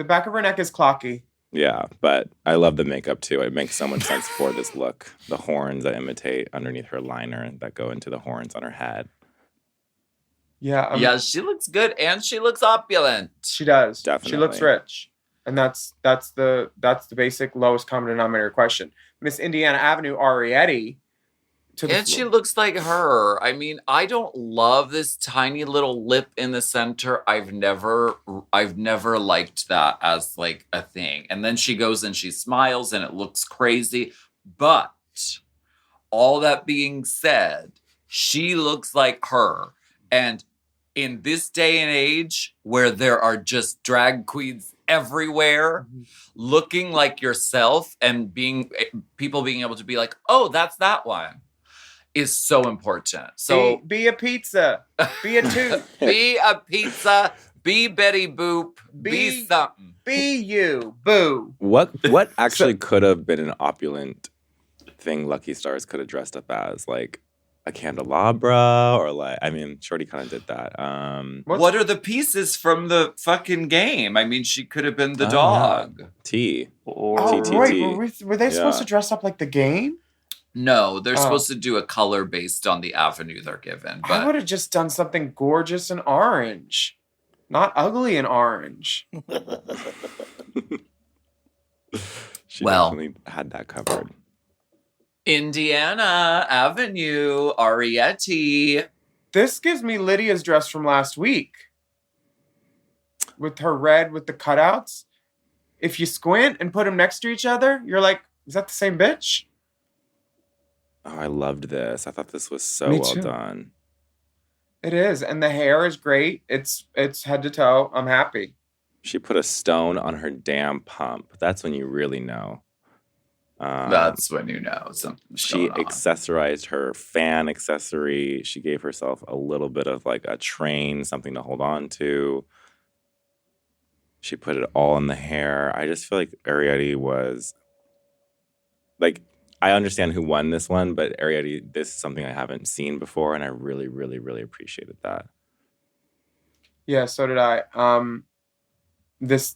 back of her neck is clocky. Yeah, but I love the makeup too. It makes so much sense for this look. The horns that imitate underneath her liner that go into the horns on her head. Yeah. Yeah, she looks good and she looks opulent. She does. She Definitely. looks rich. And that's the basic lowest common denominator question. Miss Indiana Avenue Arietti And she looks like her. I mean, I don't love this tiny little lip in the center. I've never liked that as like a thing. And then she goes and she smiles and it looks crazy. But all that being said, she looks like her. And in this day and age where there are just drag queens everywhere, looking like yourself and people being able to be like, oh, that's that one, is so important. So be a pizza. Be a tooth. be a pizza, be Betty Boop, be Be- something. Be you. Boo. What actually could have been an opulent thing Lucky Stars could have dressed up as? Like a candelabra or like, I mean, Shorty kind of did that. What are the pieces from the fucking game? I mean, she could have been the Oh, dog. T. Or Oh, TTT. right. Were they supposed Yeah. to dress up like the game? no, they're Oh. supposed to do a color based on the avenue they're given. I But would have just done something gorgeous and orange. Not ugly and orange. She Well. definitely had that covered. Indiana Avenue, Arietti. This gives me Lydia's dress from last week. With her red with the cutouts. If you squint and put them next to each other, you're like, is that the same bitch? Oh, I loved this. I thought this was so Me well too. done. It is. And the hair is great. It's head to toe. I'm happy. She put a stone on her damn pump. That's when you really know. That's when you know something's She going on. accessorized her fan accessory. She gave herself a little bit of like a train, something to hold on to. She put it all in the hair. I just feel like Arietti was like, I understand who won this one, but Arietti, this is something I haven't seen before, and I really, really, really appreciated that. Yeah, so did I. This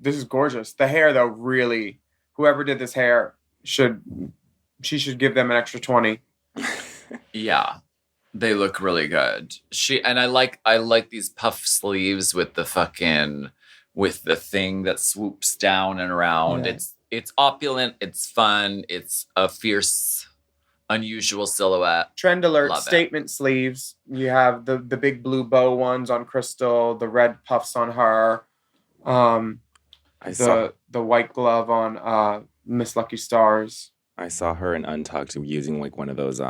is gorgeous. The hair though, really, whoever did this hair should give them an extra 20. Yeah. They look really good. I like these puff sleeves with the thing that swoops down and around. Yeah. It's opulent, it's fun, it's a fierce, unusual silhouette. Trend alert Love it. statement sleeves. You have the big blue bow ones on Crystal, the red puffs on her, the white glove on Miss Lucky Stars. I saw her in Untucked using like one of those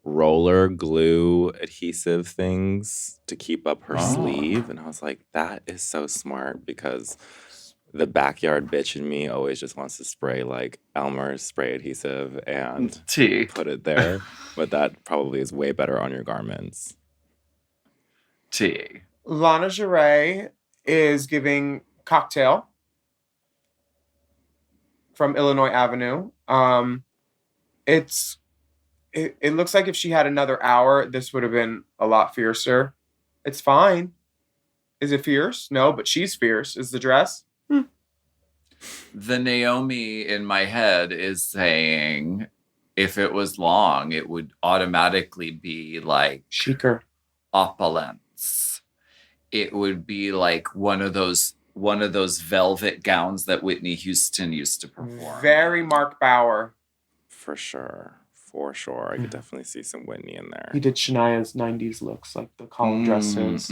roller glue adhesive things to keep up her sleeve, and I was like, that is so smart, because the backyard bitch in me always just wants to spray like Elmer's spray adhesive and Tea. put it there, but that probably is way better on your garments. Tea. Lana Geray is giving Cocktail from Illinois Avenue. It's it looks like if she had another hour, this would have been a lot fiercer. It's fine. Is it fierce? No, but she's fierce. Is the dress? The Naomi in my head is saying if it was long, it would automatically be like Chicer. opulence. It would be like one of those velvet gowns that Whitney Houston used to perform. Very Mark Bauer. For sure. I could definitely see some Whitney in there. He did Shania's 90s looks, like the collar dresses.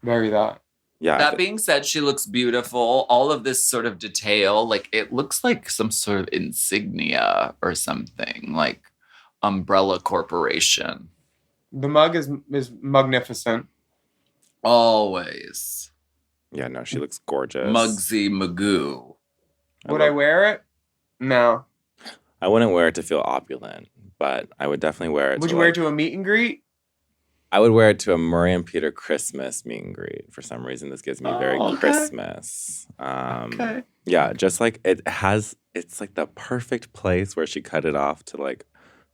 Very that. Yeah. That being said, she looks beautiful. All of this sort of detail, like it looks like some sort of insignia or something, like Umbrella Corporation. The mug is magnificent. Always. Yeah, no, she looks gorgeous. Muggsy Magoo. Would I wear it? No. I wouldn't wear it to feel opulent, but I would definitely wear it. Would you wear it to a meet and greet? I would wear it to a Murray and Peter Christmas meet and greet. For some reason, this gives me very Christmas. Okay. Yeah, just like it's like the perfect place where she cut it off to like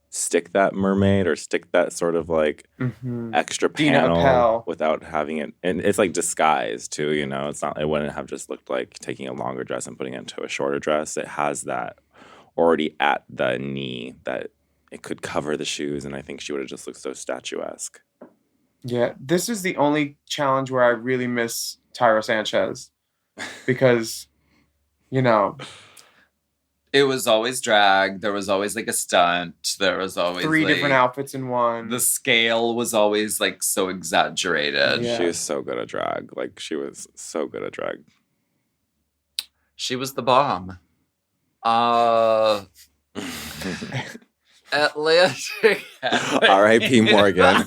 stick that mermaid or stick that sort of like extra Dina panel Appel. without having it. And it's like disguised too, you know? It wouldn't have just looked like taking a longer dress and putting it into a shorter dress. It has that already at the knee that it could cover the shoes. And I think she would have just looked so statuesque. Yeah, this is the only challenge where I really miss Tyra Sanchez because, you know, It was always drag. There was always like a stunt. There was always 3 like, different outfits in one. The scale was always like so exaggerated. Yeah. She was so good at drag. Like, she was so good at drag. She was the bomb. Atlantic. R.I.P. Morgan.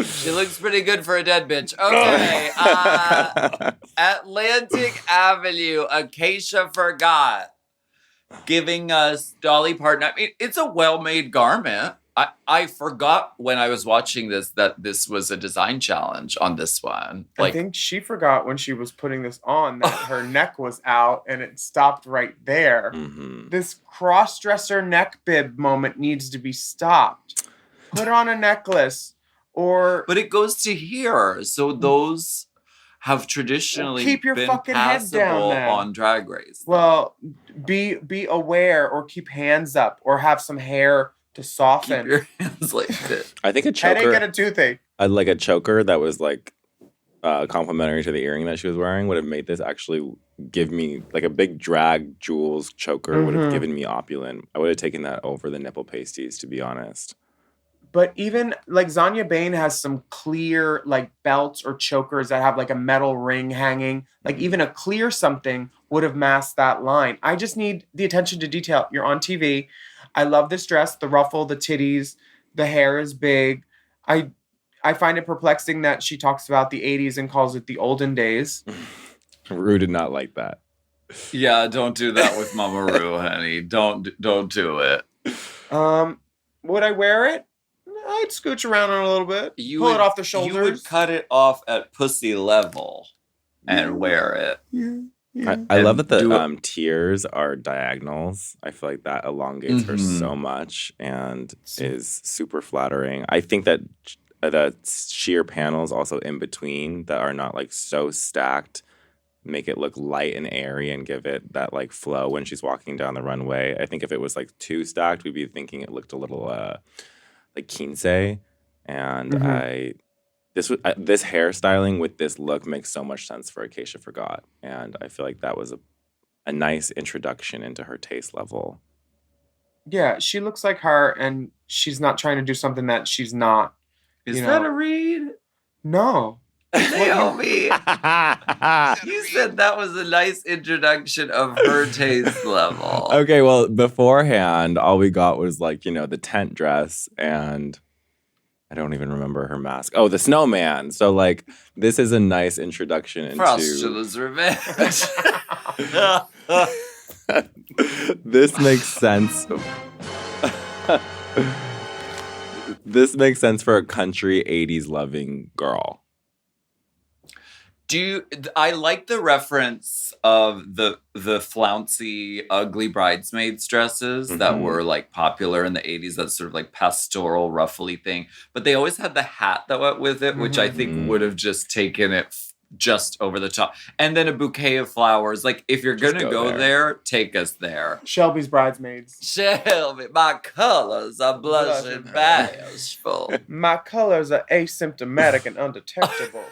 She looks pretty good for a dead bitch. Okay. Atlantic Avenue, Acacia Forgot, giving us Dolly Parton. I mean, it's a well-made garment. I forgot when I was watching this that this was a design challenge on this one. I think she forgot when she was putting this on that her neck was out and it stopped right there. Mm-hmm. This cross-dresser neck bib moment needs to be stopped. Put on a necklace or... But it goes to here. So those have traditionally keep your been fucking head down passable then. on Drag Race. Well, be aware or keep hands up or have some hair to soften. Keep your hands like this. I think a Headache choker, and a toothache. like a choker that was like complimentary to the earring that she was wearing would have made this actually give me like a big drag jewels choker would have given me opulent. I would have taken that over the nipple pasties, to be honest. But even like Zanya Bain has some clear like belts or chokers that have like a metal ring hanging. Like even a clear something would have masked that line. I just need the attention to detail. You're on TV. I love this dress, the ruffle, the titties, the hair is big. I find it perplexing that she talks about the 80s and calls it the olden days. Rue did not like that. Yeah, don't do that with Mama Rue, honey. Don't do it. Would I wear it? I'd scooch around on it a little bit. Pull it off the shoulders. You would cut it off at pussy level and wear it. Yeah. I love that do the tiers are diagonals. I feel like that elongates her so much and is super flattering. I think that the sheer panels also in between that are not like so stacked make it look light and airy and give it that like flow when she's walking down the runway. I think if it was like too stacked, we'd be thinking it looked a little like quince. And this hairstyling with this look makes so much sense for Acacia Forgot. And I feel like that was a nice introduction into her taste level. Yeah, she looks like her and she's not trying to do something that she's not. Is that a read? No. Naomi, you said that was a nice introduction of her taste level. Okay, well, beforehand, all we got was like, the tent dress and I don't even remember her mask. Oh, the snowman. So like, this is a nice introduction into... Frostula's Revenge. This makes sense. This makes sense for a country 80s loving girl. I like the reference of the flouncy, ugly bridesmaids dresses that Mhm. were like popular in the 80s, that sort of like pastoral, ruffly thing. But they always had the hat that went with it, which I think would have just taken it just over the top. And then a bouquet of flowers. Like, if you're Just gonna go go there. there, take us there. Shelby's bridesmaids. Shelby, my colors are blushing Blushing bashful. My colors are asymptomatic and undetectable.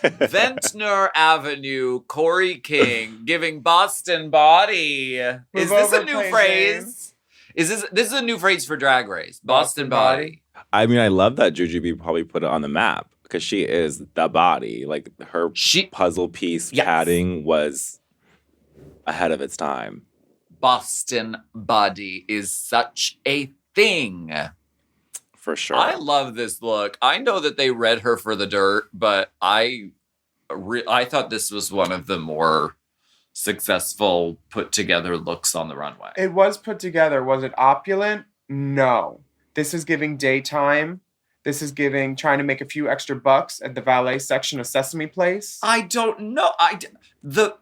Ventnor Avenue, Corey King, giving Boston body. Is this a over, new please, phrase? Is this is a new phrase for Drag Race? Boston Boston body. I mean, I love that Jujubee probably put it on the map because she is the body. Like her puzzle piece Yes. padding was ahead of its time. Boston body is such a thing. For sure. I love this look. I know that they read her for the dirt, but I thought this was one of the more successful put together looks on the runway. It was put together. Was it opulent? No. This is giving daytime. This is giving trying to make a few extra bucks at the valet section of Sesame Place. I don't know. The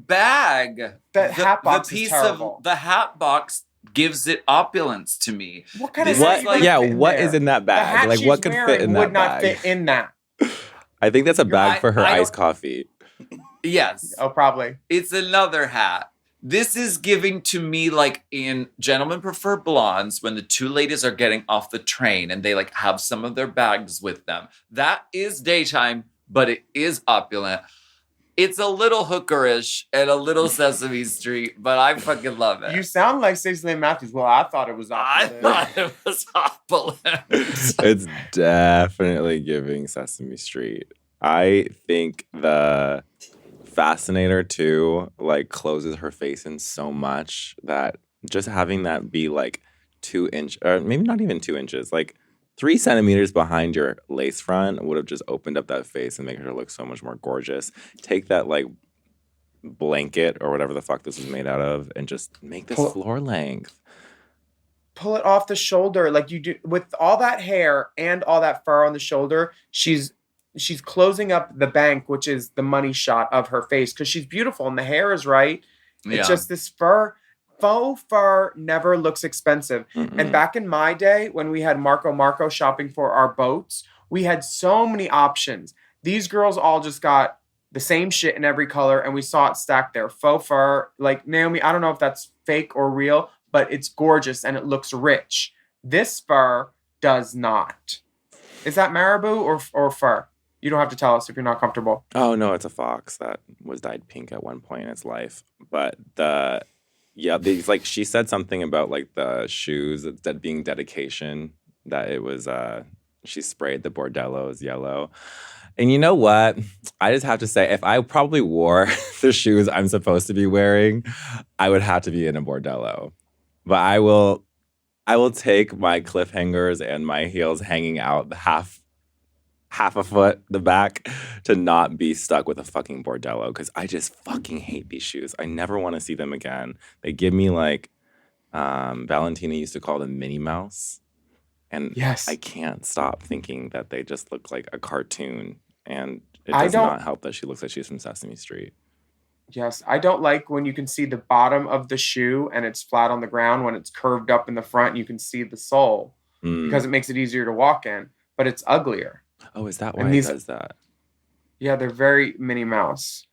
bag, That hat box the is piece terrible. of the hat box gives it opulence to me. What kind This of hat is you like- gonna yeah, fit in what there? is in that The bag? hat Like she's what could fit wearing in that would not bag? fit in that. I think that's a bag I- for her I iced don't- coffee. Yes, Oh, probably. it's another hat. This is giving to me like in Gentlemen Prefer Blondes when the two ladies are getting off the train and they like have some of their bags with them. That is daytime, but it is opulent. It's a little hookerish and a little Sesame Street, but I fucking love it. You sound like Stacey Lane Matthews. Well, I thought it was I opulent. thought it was opulent. It's definitely giving Sesame Street. I think the Fascinator too, like closes her face in so much that just having that be like 2 inch, or maybe not even 2 inches, like 3 centimeters behind your lace front would have just opened up that face and made her look so much more gorgeous. Take that like blanket or whatever the fuck this is made out of and just make this floor length. Pull it off the shoulder like you do with all that hair and all that fur on the shoulder. She's closing up the bank, which is the money shot of her face because she's beautiful and the hair is right. Yeah. It's just this fur. Faux fur never looks expensive. And back in my day, when we had Marco shopping for our boats, we had so many options. These girls all just got the same shit in every color, and we saw it stacked there. Faux fur, like Naomi, I don't know if that's fake or real, but it's gorgeous and it looks rich. This fur does not. Is that marabou or fur? You don't have to tell us if you're not comfortable. Oh no, it's a fox that was dyed pink at one point in its life. But these like she said something about like the shoes that being dedication, that it was she sprayed the bordellos yellow. And you know what? I just have to say, if I probably wore the shoes I'm supposed to be wearing, I would have to be in a bordello. But I will take my cliffhangers and my heels hanging out half a foot the back to not be stuck with a fucking bordello because I just fucking hate these shoes. I never want to see them again. They give me like Valentina used to call them Minnie Mouse. And Yes. I can't stop thinking that they just look like a cartoon. And it does not help that she looks like she's from Sesame Street. Yes, I don't like when you can see the bottom of the shoe and it's flat on the ground. When it's curved up in the front, you can see the sole because it makes it easier to walk in, but it's uglier. Oh, is that And why it does that? Yeah, they're very Minnie Mouse.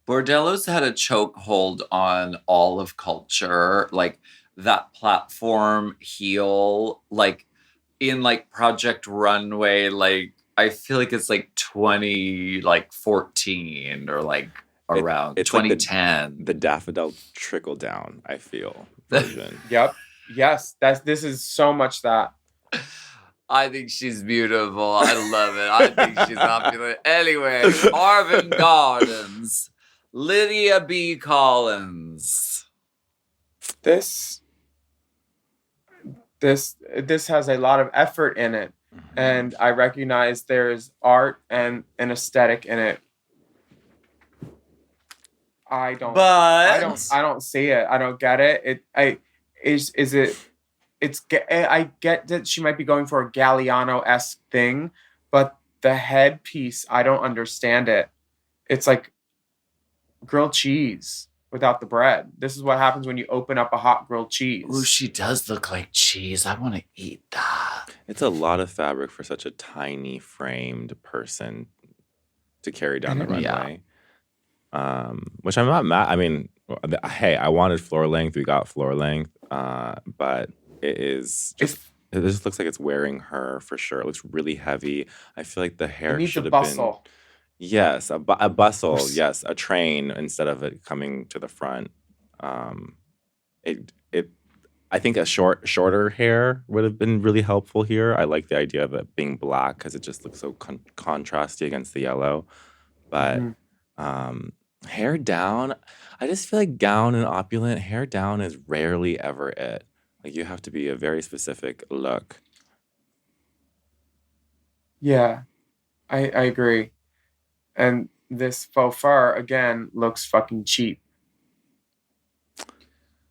Bordellos had a chokehold on all of culture, like that platform heel, like in like Project Runway, like I feel like it's like 2014 or like around It's like 2010. the daffodil trickle down, I feel, version. Yep. Yes, this is so much that. I think she's beautiful. I love it. I think she's opulent. Anyway, Marvin Gardens, Lydia B. Collins. This has a lot of effort in it, and I recognize there's art and an aesthetic in it. I don't see it. I don't get it. I get that she might be going for a Galliano-esque thing, but the headpiece, I don't understand it. It's like grilled cheese without the bread. This is what happens when you open up a hot grilled cheese. Ooh, she does look like cheese. I want to eat that. It's a lot of fabric for such a tiny framed person to carry down the Yeah. runway. Which I'm not mad. I mean, hey, I wanted floor length. We got floor length. But it is just. It just looks like it's wearing her for sure. It looks really heavy. I feel like the hair It needs a should have been. bustle. Yes, a bustle. Yes, a train instead of it coming to the front. I think a shorter hair would have been really helpful here. I like the idea of it being black because it just looks so contrasty against the yellow. But hair down, I just feel like gown and opulent hair down is rarely ever it. Like you have to be a very specific look. Yeah, I agree. And this faux fur, again, looks fucking cheap.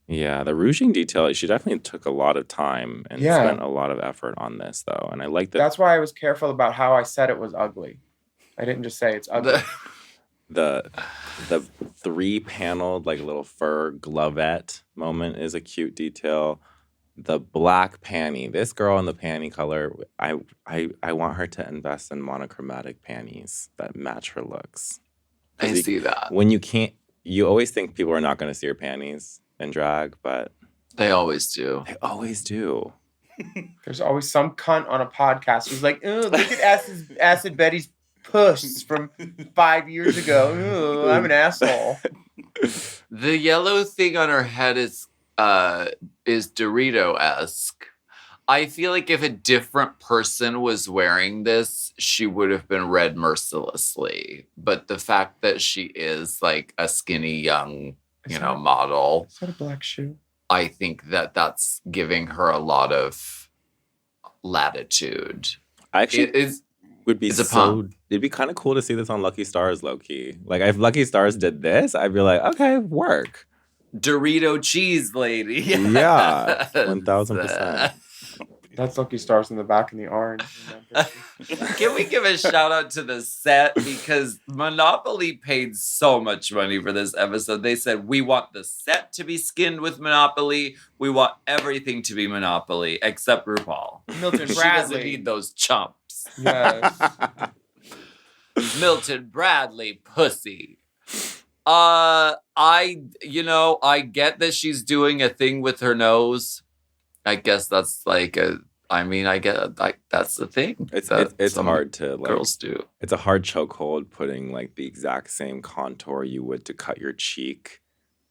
Yeah, the rouging detail, she definitely took a lot of time and Yeah. spent a lot of effort on this, though. And I like that That's why I was careful about how I said it was ugly. I didn't just say it's ugly. the 3-paneled like little fur glovette moment is a cute detail. The black panty, this girl in the panty color, I want her to invest in monochromatic panties that match her looks. I see that. When you always think people are not going to see your panties in drag, but They always do. they always do. There's always some cunt on a podcast who's like, "Oh, look at Acid Betty's puss from 5 years ago. Ooh, I'm an asshole." The yellow thing on her head is Dorito-esque. I feel like if a different person was wearing this, she would have been read mercilessly. But the fact that she is like a skinny young, model, Is that a black shoe? I think that that's giving her a lot of latitude. I actually It is. would be It's a pump. it'd be kind of cool to see this on Lucky Stars low key. Like if Lucky Stars did this, I'd be like, okay, work. Dorito cheese lady. Yeah, 1000%. That's Lucky Stars in the back in the orange. Can we give a shout out to the set? Because Monopoly paid so much money for this episode. They said, we want the set to be skinned with Monopoly. We want everything to be Monopoly, except RuPaul. Milton She doesn't Bradley. need those chumps. Yes. Milton Bradley, pussy. I get that she's doing a thing with her nose. I guess that's like that's the thing. It's some hard to like. girls do. It's a hard chokehold putting like the exact same contour you would to cut your cheek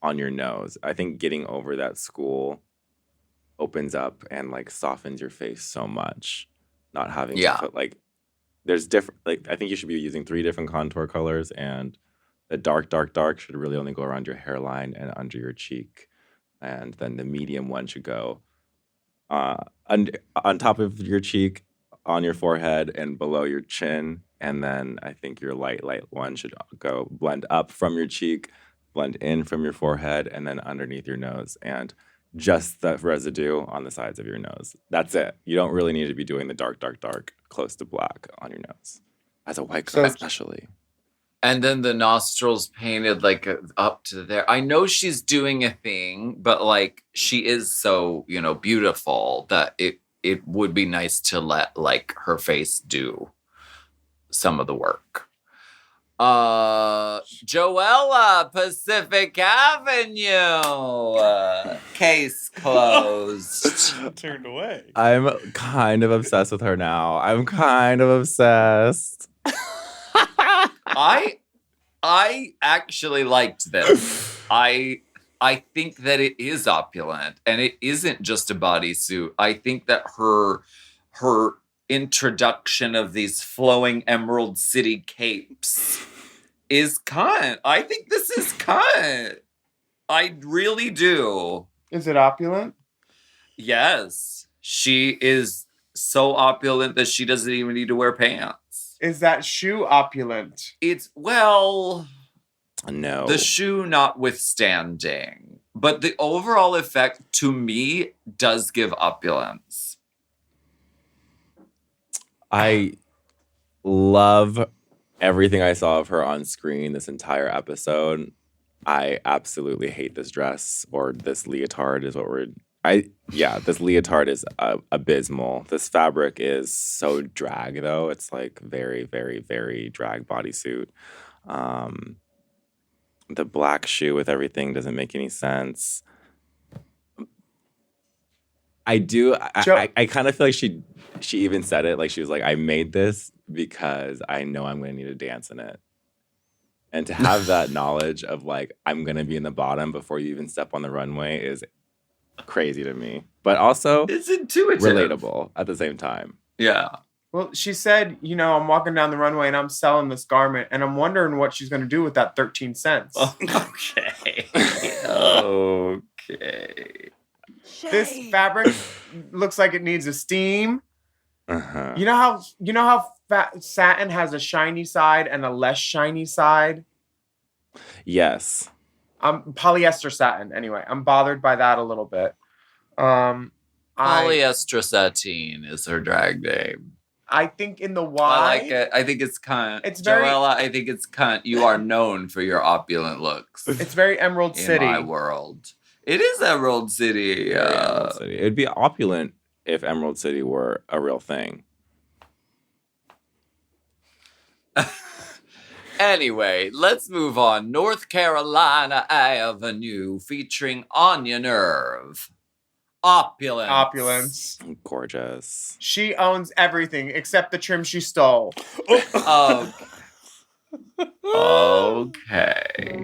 on your nose. I think getting over that school opens up and like softens your face so much. Not having Yeah. to put like there's different like I think you should be using 3 different contour colors, and the dark should really only go around your hairline and under your cheek, and then the medium one should go on top of your cheek, on your forehead, and below your chin. And then I think your light one should go blend up from your cheek, blend in from your forehead, and then underneath your nose, and just the residue on the sides of your nose. That's it. You don't really need to be doing the dark, close to black on your nose. As a white girl, So- especially. And then the nostrils painted like up to there. I know she's doing a thing, but like she is so, beautiful that it would be nice to let like her face do some of the work. Joella, Pacific Avenue. Case closed. Turned away. I'm kind of obsessed with her now. I'm kind of obsessed. I actually liked this. I think that it is opulent and it isn't just a bodysuit. I think that her introduction of these flowing Emerald City capes is cunt. I think this is cunt. I really do. Is it opulent? Yes. She is so opulent that she doesn't even need to wear pants. Is that shoe opulent? It's, well, No. the shoe notwithstanding, but the overall effect to me does give opulence. I love everything I saw of her on screen this entire episode. I absolutely hate this dress, or this leotard is what we're. This leotard is abysmal. This fabric is so drag, though. It's like very, very, very drag bodysuit. The black shoe with everything doesn't make any sense. I kind of feel like she even said it. Like, she was like, I made this because I know I'm going to need to dance in it. And to have that knowledge of like, I'm going to be in the bottom before you even step on the runway is crazy to me. But also, It's intuitive. relatable at the same time. Yeah. Well, she said, I'm walking down the runway and I'm selling this garment, and I'm wondering what she's going to do with that 13 cents. Okay. Okay. This fabric looks like it needs a steam. Uh-huh. You know how satin has a shiny side and a less shiny side? Yes. Polyester satin, anyway. I'm bothered by that a little bit. Polyester sateen is her drag name. I think in the I Y. like it. I think it's cunt. It's very- Joella, I think it's cunt. You are known for your opulent looks. It's very Emerald in City. my world. It is Emerald City. Very Emerald City. It'd be opulent if Emerald City were a real thing. Anyway, let's move on. North Carolina Avenue featuring Anya Nerve. Opulence. Opulence. Gorgeous. She owns everything except the trim she stole. Okay.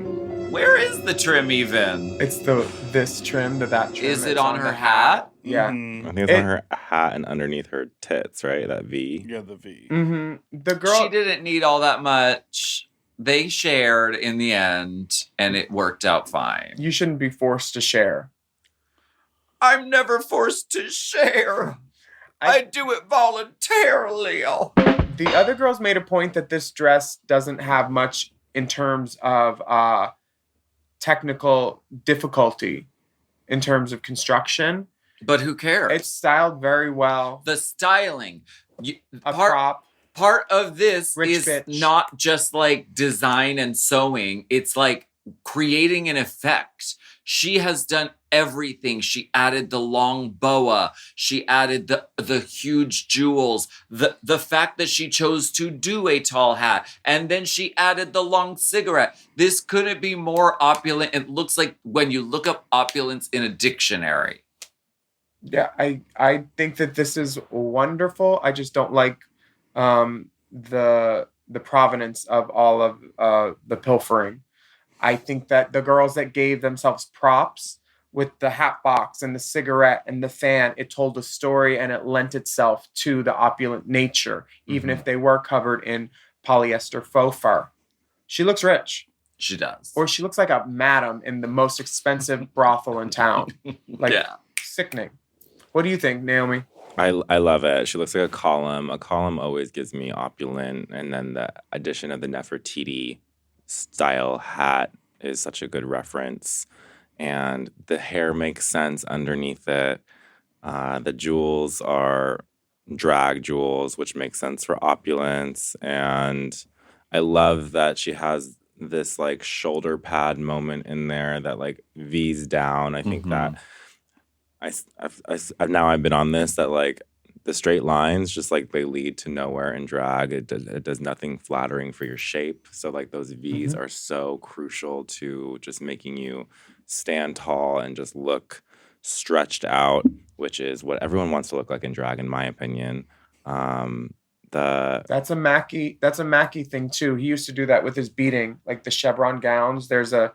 Where is the trim even? It's this trim to that trim. Is it It's on her the hat? Yeah. Mhm. I think it's on her hat and underneath her tits, right? That V. Yeah, the V. Mm-hmm. The girl. She didn't need all that much. They shared in the end, and it worked out fine. You shouldn't be forced to share. I'm never forced to share. I do it voluntarily. The other girls made a point that this dress doesn't have much in terms of technical difficulty, in terms of construction. But who cares? It's styled very well. the styling. A prop. Part of this Rich is bitch. not just like design and sewing. It's like creating an effect. She has done everything. She added the long boa. She added the huge jewels. The fact that she chose to do a tall hat. And then she added the long cigarette. This couldn't be more opulent. It looks like when you look up opulence in a dictionary. Yeah, I think that this is wonderful. I just don't like the provenance of all of the pilfering. I think that the girls that gave themselves props with the hat box and the cigarette and the fan, it told a story and it lent itself to the opulent nature, even if they were covered in polyester faux fur. She looks rich. She does. Or she looks like a madam in the most expensive brothel in town. Like, yeah. sickening. What do you think, Naomi? I love it. She looks like a column. A column always gives me opulent, and then the addition of the Nefertiti style hat is such a good reference. And the hair makes sense underneath it. The jewels are drag jewels, which makes sense for opulence. And I love that she has this like shoulder pad moment in there that like V's down. I think that I've now I've been on this that like the straight lines just like they lead to nowhere in drag. It does nothing flattering for your shape. So like those V's are so crucial to just making you stand tall and just look stretched out, which is what everyone wants to look like in drag, in my opinion. That's a Mackie thing too. He used to do that with his beading, like the chevron gowns. There's a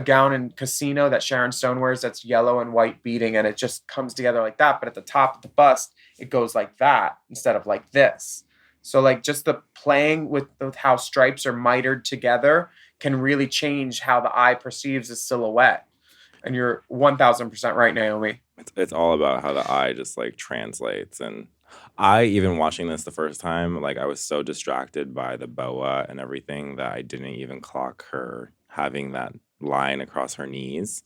gown in Casino that Sharon Stone wears that's yellow and white beading, and it just comes together like that. But at the top of the bust, it goes like that instead of like this. So like just the playing with how stripes are mitered together can really change how the eye perceives a silhouette. And you're 1000% right, Naomi. It's all about how the eye just like translates. And I, even watching this the first time, like I was so distracted by the boa and everything that I didn't even clock her having that line across her knees,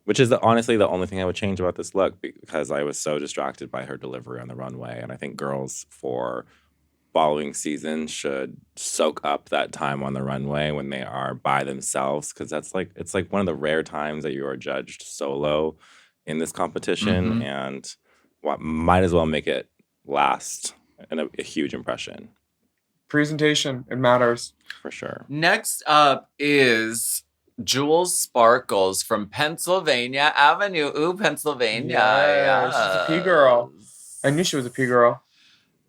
which is honestly the only thing I would change about this look, because I was so distracted by her delivery on the runway. And I think girls for following season should soak up that time on the runway when they are by themselves, because it's like one of the rare times that you are judged solo in this competition, and might as well make it last and a huge impression Presentation, it matters. for sure. Next up is Jules Sparkles from Pennsylvania Avenue. Ooh, Pennsylvania. Yeah, she's a P girl. I knew she was a P girl.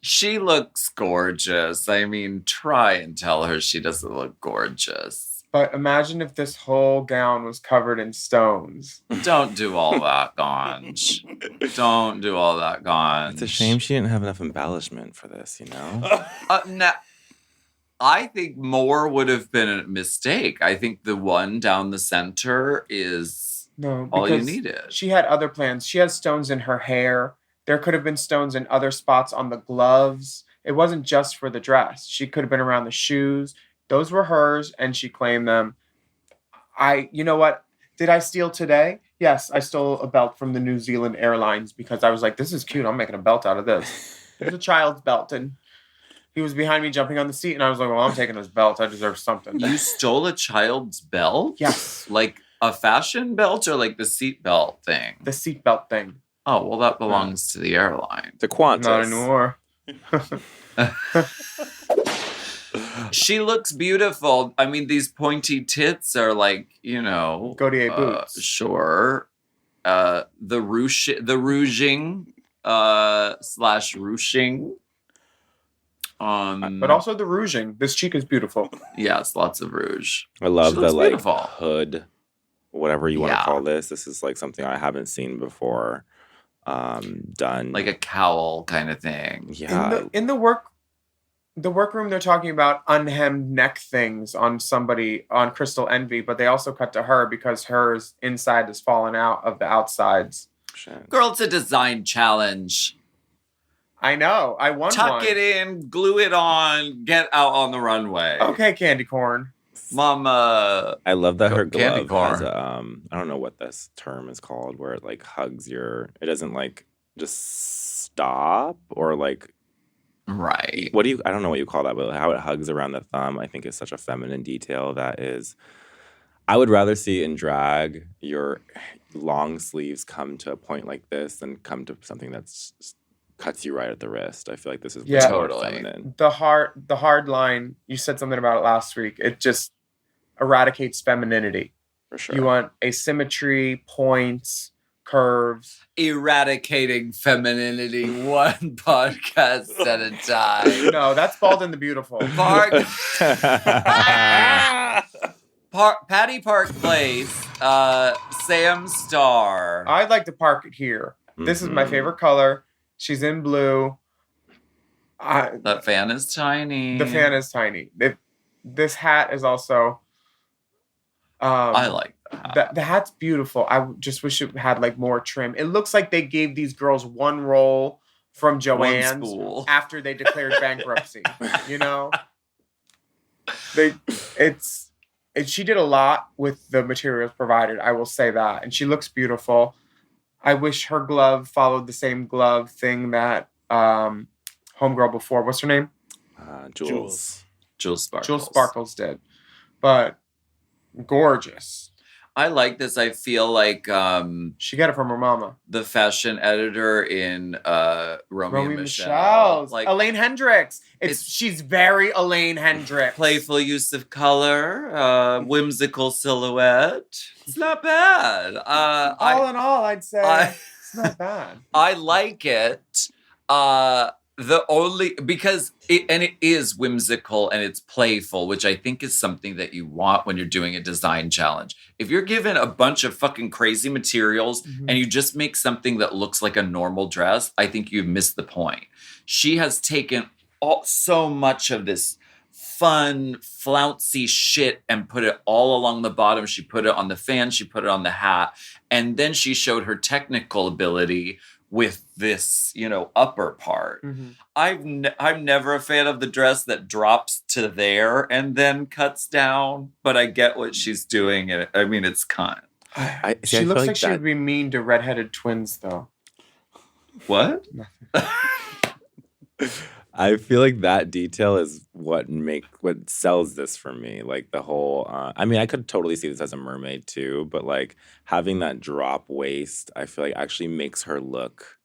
She looks gorgeous. I mean, try and tell her she doesn't look gorgeous. But imagine if this whole gown was covered in stones. Don't do all that, Ganj. Don't do all that, Ganj. It's a shame she didn't have enough embellishment for this, you know? I think more would have been a mistake. I think the one down the center is No, all you because needed. she had other plans. She has stones in her hair. There could have been stones in other spots on the gloves. It wasn't just for the dress. She could have been around the shoes. Those were hers, and she claimed them. You know what? Did I steal today? Yes, I stole a belt from the New Zealand Airlines because I was like, this is cute. I'm making a belt out of this. It was a child's belt, and he was behind me jumping on the seat, and I was like, well, I'm taking this belt. I deserve something. You stole a child's belt? Yes. Like a fashion belt or like the seat belt thing? The seat belt thing. Oh, well, that belongs to the airline. The Qantas. Not anymore. She looks beautiful. I mean, these pointy tits are like, you know. Gautier boots. Sure. The rouging slash ruching. But also the rouging. This cheek is beautiful. Yes, lots of rouge. I love She the looks like beautiful. hood, whatever you want to Yeah. call this. This is like something I haven't seen before done. Like a cowl kind of thing. yeah. In the workroom, they're talking about unhemmed neck things on somebody on Crystal Envy, but they also cut to her because hers inside has fallen out of the outsides. Shit. Girl, it's a design challenge. I know. I won Tuck one. it in, glue it on, get out on the runway. Okay, candy corn. Mama. I love that her Candy glove has corn. I don't know what this term is called, where it like hugs it doesn't like just stop or like, Right. I don't know what you call that, but how it hugs around the thumb, I think is such a feminine detail that is, I would rather see in drag your long sleeves come to a point like this than come to something that's cuts you right at the wrist. I feel like this is Yeah. more Totally. feminine. The hard line, you said something about it last week. It just eradicates femininity. For sure. You want asymmetry, points, curves. Eradicating femininity one podcast at a time. No, that's Bald and the Beautiful. Patty Park Place, Sam Star. I'd like to park it here. This is my Mhm. favorite color. She's in blue. That fan is tiny. The fan is tiny. This hat is also. I like that. The hat's beautiful. I just wish it had like more trim. It looks like they gave these girls one roll from Joann's spool. after they declared bankruptcy. You know, she did a lot with the materials provided. I will say that, and she looks beautiful. I wish her glove followed the same glove thing that homegirl before. What's her name? Jules. Jules Sparkles. Jules Sparkles did, but gorgeous. I like this. I feel like She got it from her mama. the fashion editor in Romeo Romy and Michelle's. Like Elaine Hendricks. It's- She's very Elaine Hendricks. playful use of color, whimsical silhouette. It's not bad. All in all, I'd say it's not bad. I like it. Because it is whimsical and it's playful, which I think is something that you want when you're doing a design challenge. If you're given a bunch of fucking crazy materials Mhm. and you just make something that looks like a normal dress, I think you've missed the point. She has taken so much of this fun, flouncy shit and put it all along the bottom. She put it on the fan, she put it on the hat, and then she showed her technical ability with this, upper part. Mhm. I'm never a fan of the dress that drops to there and then cuts down, but I get what she's doing. And I mean, it's cunt. I She feel looks like she that- would be mean to redheaded twins, though. What? I feel like that detail is what sells this for me. Like the whole, I mean, I could totally see this as a mermaid too, but like having that drop waist, I feel like actually makes her look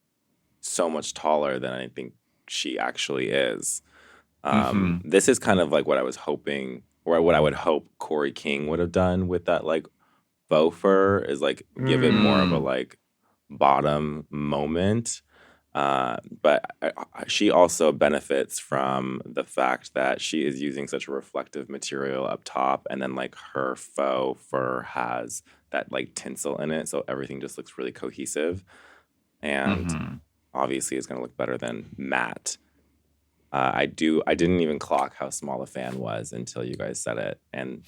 so much taller than I think she actually is. This is kind of like what I was hoping, or what I would hope Corey King would have done with that like faux fur, is like give it more of a like bottom moment. But she also benefits from the fact that she is using such a reflective material up top, and then like her faux fur has that like tinsel in it, so everything just looks really cohesive, and obviously is going to look better than matte. I didn't even clock how small a fan was until you guys said it, and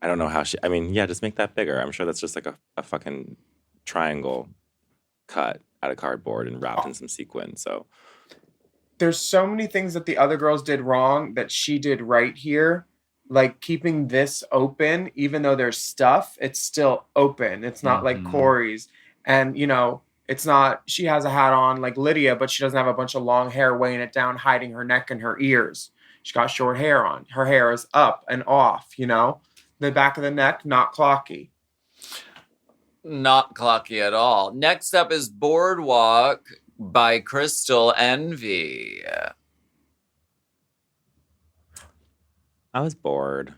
I don't know how she. I mean, yeah, just make that bigger. I'm sure that's just like a fucking triangle cut out of cardboard and wrapped in some sequin. So There's so many things that the other girls did wrong that she did right here. Like keeping this open, even though there's stuff, it's still open. It's not like Corey's. And, you know, it's not, she has a hat on like Lydia, but she doesn't have a bunch of long hair weighing it down, hiding her neck and her ears. She's got short hair on. Her hair is up and off, you know? The back of the neck, not clocky. Not clocky at all. Next up is Boardwalk by Crystal Envy. I was bored.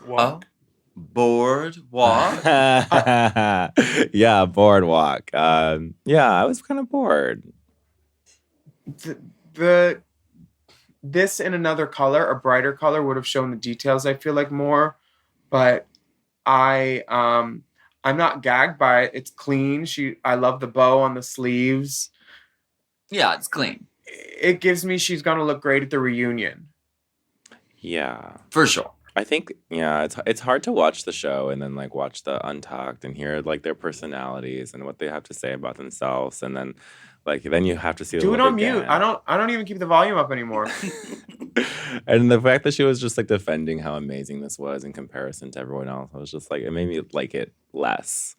Walk. Boardwalk? Yeah, boardwalk. Yeah, I was kind of bored. This in another color, a brighter color, would have shown the details, I feel like, more. But I'm not gagged by it. It's clean. I love the bow on the sleeves. Yeah, it's clean. It gives me she's gonna look great at the reunion. Yeah, For sure. I think it's hard to watch the show and then like watch the Untucked and hear like their personalities and what they have to say about themselves, and then you have to see Do the it look on mute. again. I don't even keep the volume up anymore. And the fact that she was just like defending how amazing this was in comparison to everyone else, I was just like, it made me like it less.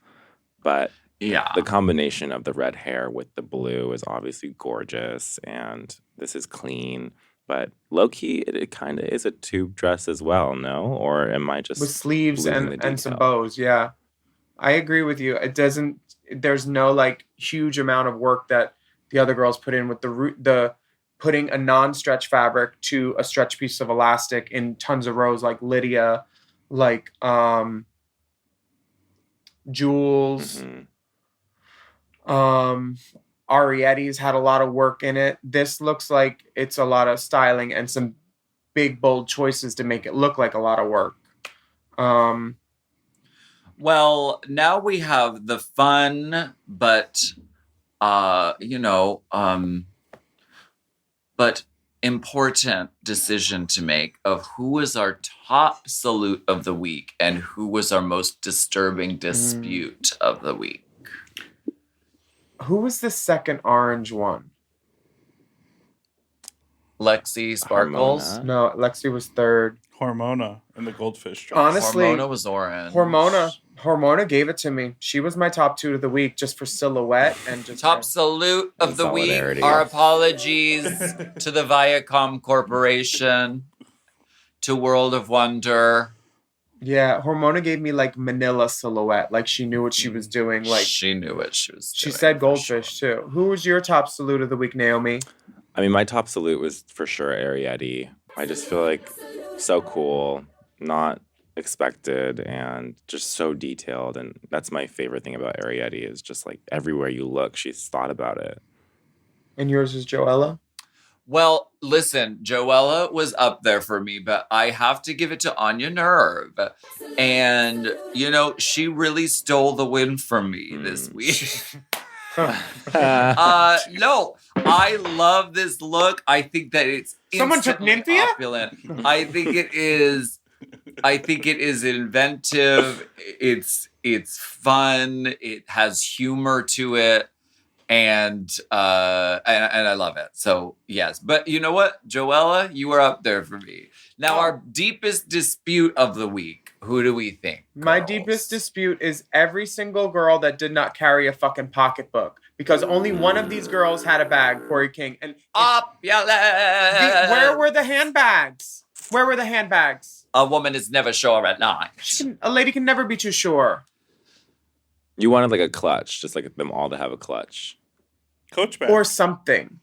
But Yeah. the combination of the red hair with the blue is obviously gorgeous, and this is clean. But low key, it kind of is a tube dress as well, no? Or am I just With sleeves losing the and some detail? bows, yeah. I agree with you. There's no like huge amount of work that the other girls put in with the putting a non-stretch fabric to a stretch piece of elastic in tons of rows, like Lydia, like Jules, Arietti's had a lot of work in it. This looks like it's a lot of styling and some big bold choices to make it look like a lot of work. Well, now we have the fun, but but important decision to make of who was our top salute of the week and who was our most disturbing dispute of the week. Who was the second orange one? Lexi Sparkles. Harmona. No, Lexi was third. Hormona and the goldfish dress. Honestly, Hormona was orange. Hormona gave it to me. She was my top two of the week just for silhouette and just Top salute of And the week. solidarity. Our apologies to the Viacom Corporation, to World of Wonder. Yeah, Hormona gave me like Manila silhouette. Like she knew what she was doing. Like She knew what she was she doing. said for goldfish sure. too. Who was your top salute of the week, Naomi? I mean, my top salute was for sure Arietti. I just feel like so cool, not expected, and just so detailed. And that's my favorite thing about Arietti is just like everywhere you look, she's thought about it. And yours is Joella? Well, listen, Joella was up there for me, but I have to give it to Anya Nerve. And, she really stole the win from me this week. No, I love this look. I think that it's Someone took instantly Nymphia? opulent. I think it is inventive. It's fun. It has humor to it. And I love it. So yes, but you know what, Joella, you are up there for me. Now, our deepest dispute of the week. Who do we think? My girls? deepest dispute is every single girl that did not carry a fucking pocketbook. Because only one of these girls had a bag, Corey King. And where were the handbags? Where were the handbags? A woman is never sure at night. A lady can never be too sure. You wanted like a clutch, just like them all to have a clutch. Coach bag. Or something.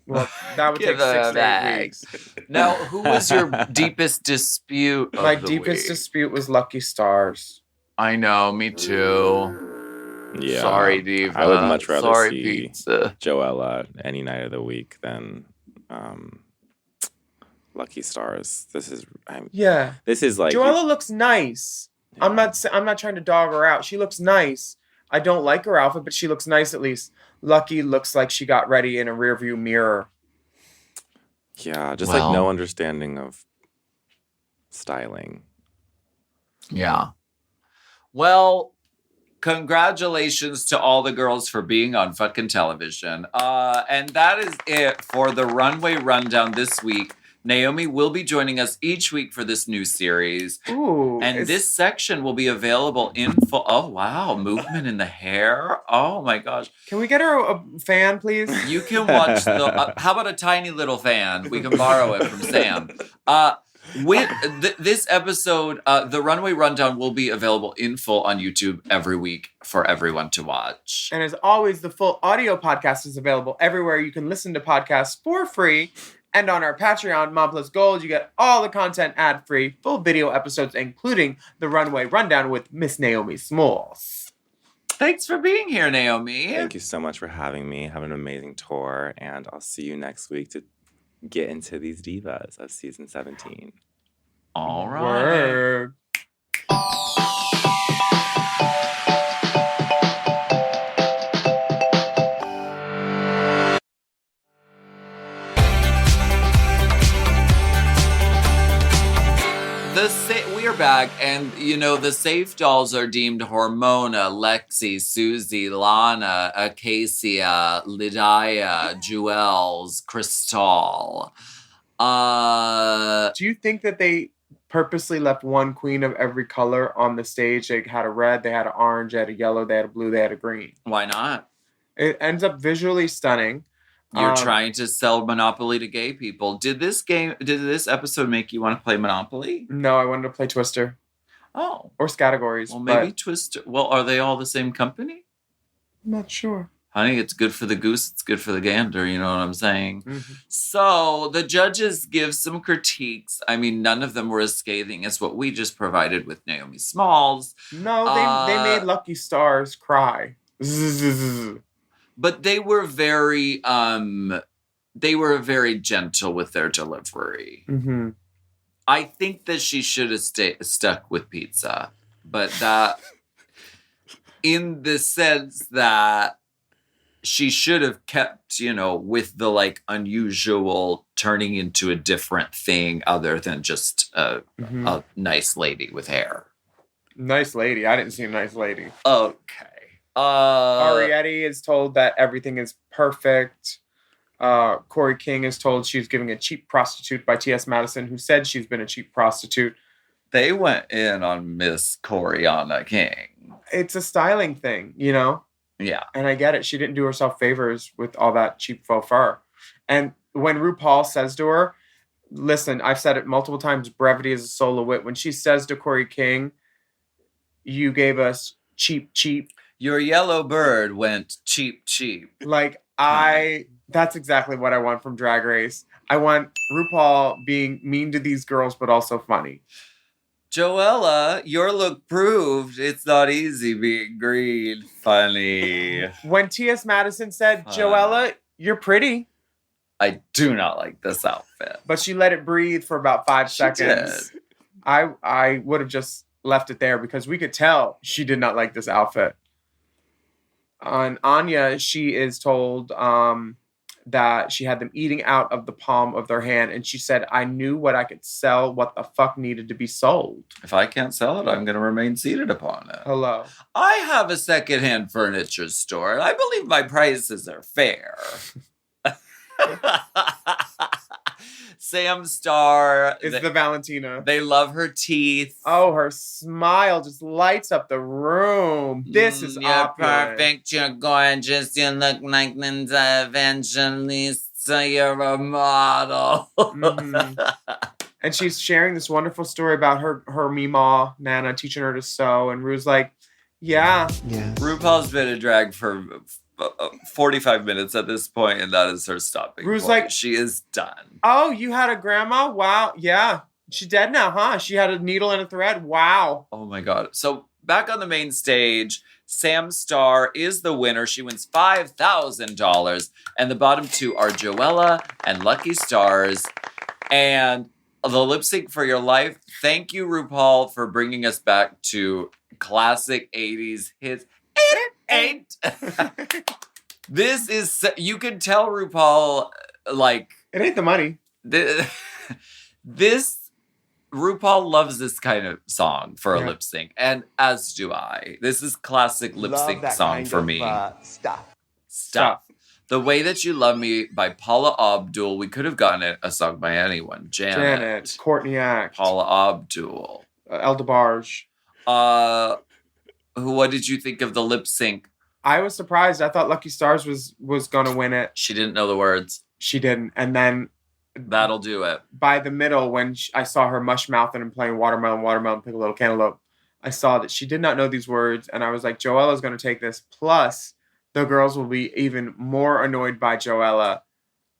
Well, that would take Give 6 a to 8 bag. weeks. Now, who was your deepest dispute? My of the deepest week? dispute was Lucky Stars. I know, me too. Yeah. Sorry, Diva. I would much rather Sorry, see pizza. Joella any night of the week than Lucky Stars. Yeah. This is like Joella looks nice. I'm not trying to dog her out. She looks nice. I don't like her outfit, but she looks nice at least. Lucky looks like she got ready in a rearview mirror. yeah, just Well. like no understanding of styling. Yeah. Well, congratulations to all the girls for being on fucking television. And that is it for the Runway Rundown this week. Naomi will be joining us each week for this new series. Ooh. And this section will be available in full. Oh, wow. Movement in the hair. Oh, my gosh. Can we get her a fan, please? You can watch the. How about a tiny little fan? We can borrow it from Sam. This episode, the Runway Rundown will be available in full on YouTube every week for everyone to watch. And as always, the full audio podcast is available everywhere you can listen to podcasts for free. And on our Patreon, Monopulence Gold, you get all the content ad-free, full video episodes, including the Runway Rundown with Miss Naomi Smalls. Thanks for being here, Naomi. Thank you so much for having me. Have an amazing tour, and I'll see you next week to get into these divas of season 17. All right. Word. We are back, and the safe dolls are deemed Hormona, Lexi, Susie, Lana, Acacia, Lydia, Jewels, Crystal. Do you think that they purposely left one queen of every color on the stage? They had a red, they had an orange, they had a yellow, they had a blue, they had a green. Why not? It ends up visually stunning. You're trying to sell Monopoly to gay people. Did this episode make you want to play Monopoly? No, I wanted to play Twister Oh. or Categories. Well, maybe but Twister. Well, are they all the same company? I'm not sure. Honey, it's good for the goose, it's good for the gander, you know what I'm saying? Mm-hmm. So the judges give some critiques. I mean, none of them were as scathing as what we just provided with Naomi Smalls. No, they made Lucky Stars cry. Zzz. But they were very gentle with their delivery. Mm-hmm. I think that she should have stuck with pizza, but that in the sense that she should have kept, with the unusual turning into a different thing other than just a nice lady with hair. Nice lady. I didn't see a nice lady. Okay. Arietti is told that everything is perfect. Corey King is told she's giving a cheap prostitute by T.S. Madison, who said she's been a cheap prostitute. They went in on Miss Coriana King. It's a styling thing, Yeah. And I get it. She didn't do herself favors with all that cheap faux fur. And when RuPaul says to her, listen, I've said it multiple times, brevity is a soul of wit. When she says to Corey King, you gave us cheap. Your yellow bird went cheap. That's exactly what I want from Drag Race. I want RuPaul being mean to these girls, but also funny. Joella, your look proved it's not easy being green. Funny. When T.S. Madison said, Joella, you're pretty. I do not like this outfit. But she let it breathe for about 5 seconds. Did. I would have just left it there because we could tell she did not like this outfit. On Anya, she is told that she had them eating out of the palm of their hand. And she said, I knew what I could sell, what the fuck needed to be sold. If I can't sell it, I'm going to remain seated upon it. Hello. I have a secondhand furniture store, and I believe my prices are fair. Sam Starr is the Valentina. They love her teeth. Oh, her smile just lights up the room. This is You're opulent. perfect. You're gorgeous. You look like Linda Evangelista. You're a model. Mhm. And she's sharing this wonderful story about her Meemaw, Nana, teaching her to sew. And Rue's like, yeah. RuPaul's been in drag for 45 minutes at this point, and that is her stopping Rue's point. like- she is done. Oh, you had a grandma? Wow. Yeah. She's dead now, huh? She had a needle and a thread? Wow. Oh my God. So back on the main stage, Sam Starr is the winner. She wins $5,000. And the bottom two are Joella and Lucky Stars. And the lip sync for your life. Thank you, RuPaul, for bringing us back to classic 80s hits. Eight. This is, you can tell RuPaul, like, It ain't the money. this RuPaul loves this kind of song for a Yeah. lip sync, and as do I. This is classic lip sync song for me. Stuff. The Way That You Love Me by Paula Abdul. We could have gotten a song by anyone. Janet, Courtney Act, Paula Abdul. El DeBarge. What did you think of the lip sync? I was surprised. I thought Lucky Stars was going to win it. She didn't know the words. She didn't. And then That'll do it. by the middle, when I saw her mush mouthing and playing watermelon, pick a little cantaloupe, I saw that she did not know these words. And I was like, Joella's going to take this. Plus, the girls will be even more annoyed by Joella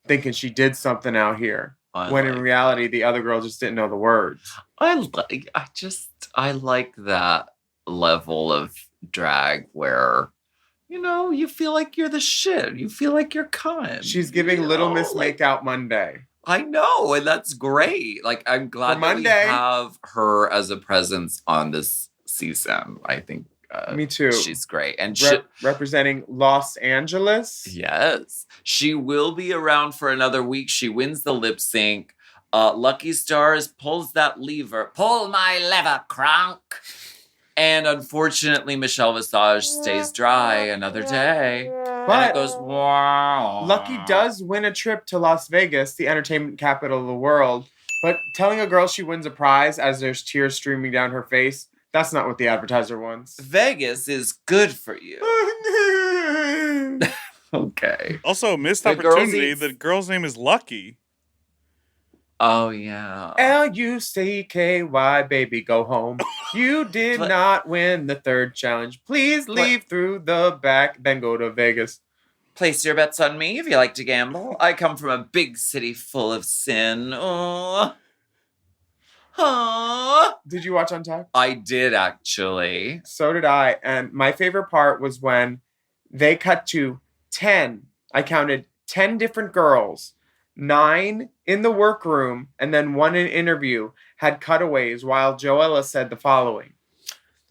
thinking she did something out here. When in reality, the other girl just didn't know the words. I like that level of drag where, you know, you feel like you're the shit. You feel like you're kind. She's giving Little Miss Makeout Monday. I know, and that's great. Like, I'm glad For that we Monday. have her as a presence on this season. I think Me too. she's great. And Representing Los Angeles. yes, she will be around for another week. She wins the lip sync. Lucky Stars pulls that lever. Pull my lever, Kronk. And unfortunately, Michelle Visage stays dry another day. And But it goes, wow. Lucky does win a trip to Las Vegas, the entertainment capital of the world. But telling a girl she wins a prize as there's tears streaming down her face, that's not what the advertiser wants. Vegas is good for you. Okay. Also, missed The girls opportunity. eat- The girl's name is Lucky. Oh, yeah. Lucky, baby, go home. You did But- not win the third challenge. Please leave through the back, then go to Vegas. Place your bets on me if you like to gamble. I come from a big city full of sin. Oh. Oh. Did you watch Untucked? I did, actually. So did I. And my favorite part was when they cut to 10. I counted 10 different girls, 9 in the workroom, and then 1 in interview, had cutaways while Joella said the following.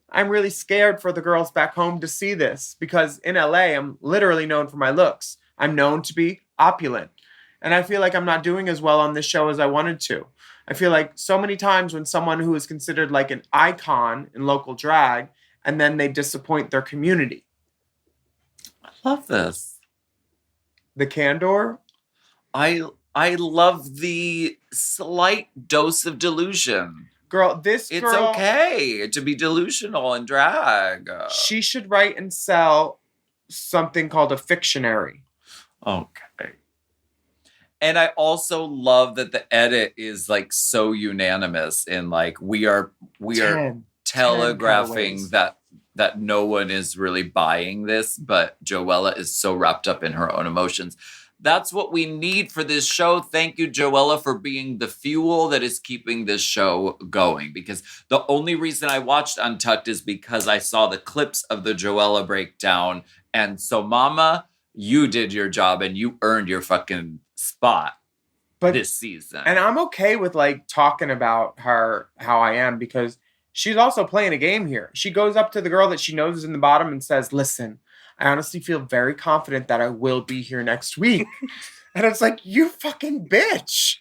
I'm really scared for the girls back home to see this because in LA, I'm literally known for my looks. I'm known to be opulent. And I feel like I'm not doing as well on this show as I wanted to. I feel like so many times when someone who is considered like an icon in local drag, and then they disappoint their community. I love this. The candor. I love the slight dose of delusion. Girl, this It's girl, okay to be delusional in drag. she should write and sell something called a fictionary. Okay. And I also love that the edit is like so unanimous in like we are 10. telegraphing cutaways. that no one is really buying this, but Joella is so wrapped up in her own emotions. That's what we need for this show. Thank you, Joella, for being the fuel that is keeping this show going. Because the only reason I watched Untucked is because I saw the clips of the Joella breakdown. And so, Mama, you did your job and you earned your fucking spot But this season. and I'm okay with like talking about her how I am because she's also playing a game here. She goes up to the girl that she knows is in the bottom and says, "Listen, I honestly feel very confident that I will be here next week." And it's like, you fucking bitch.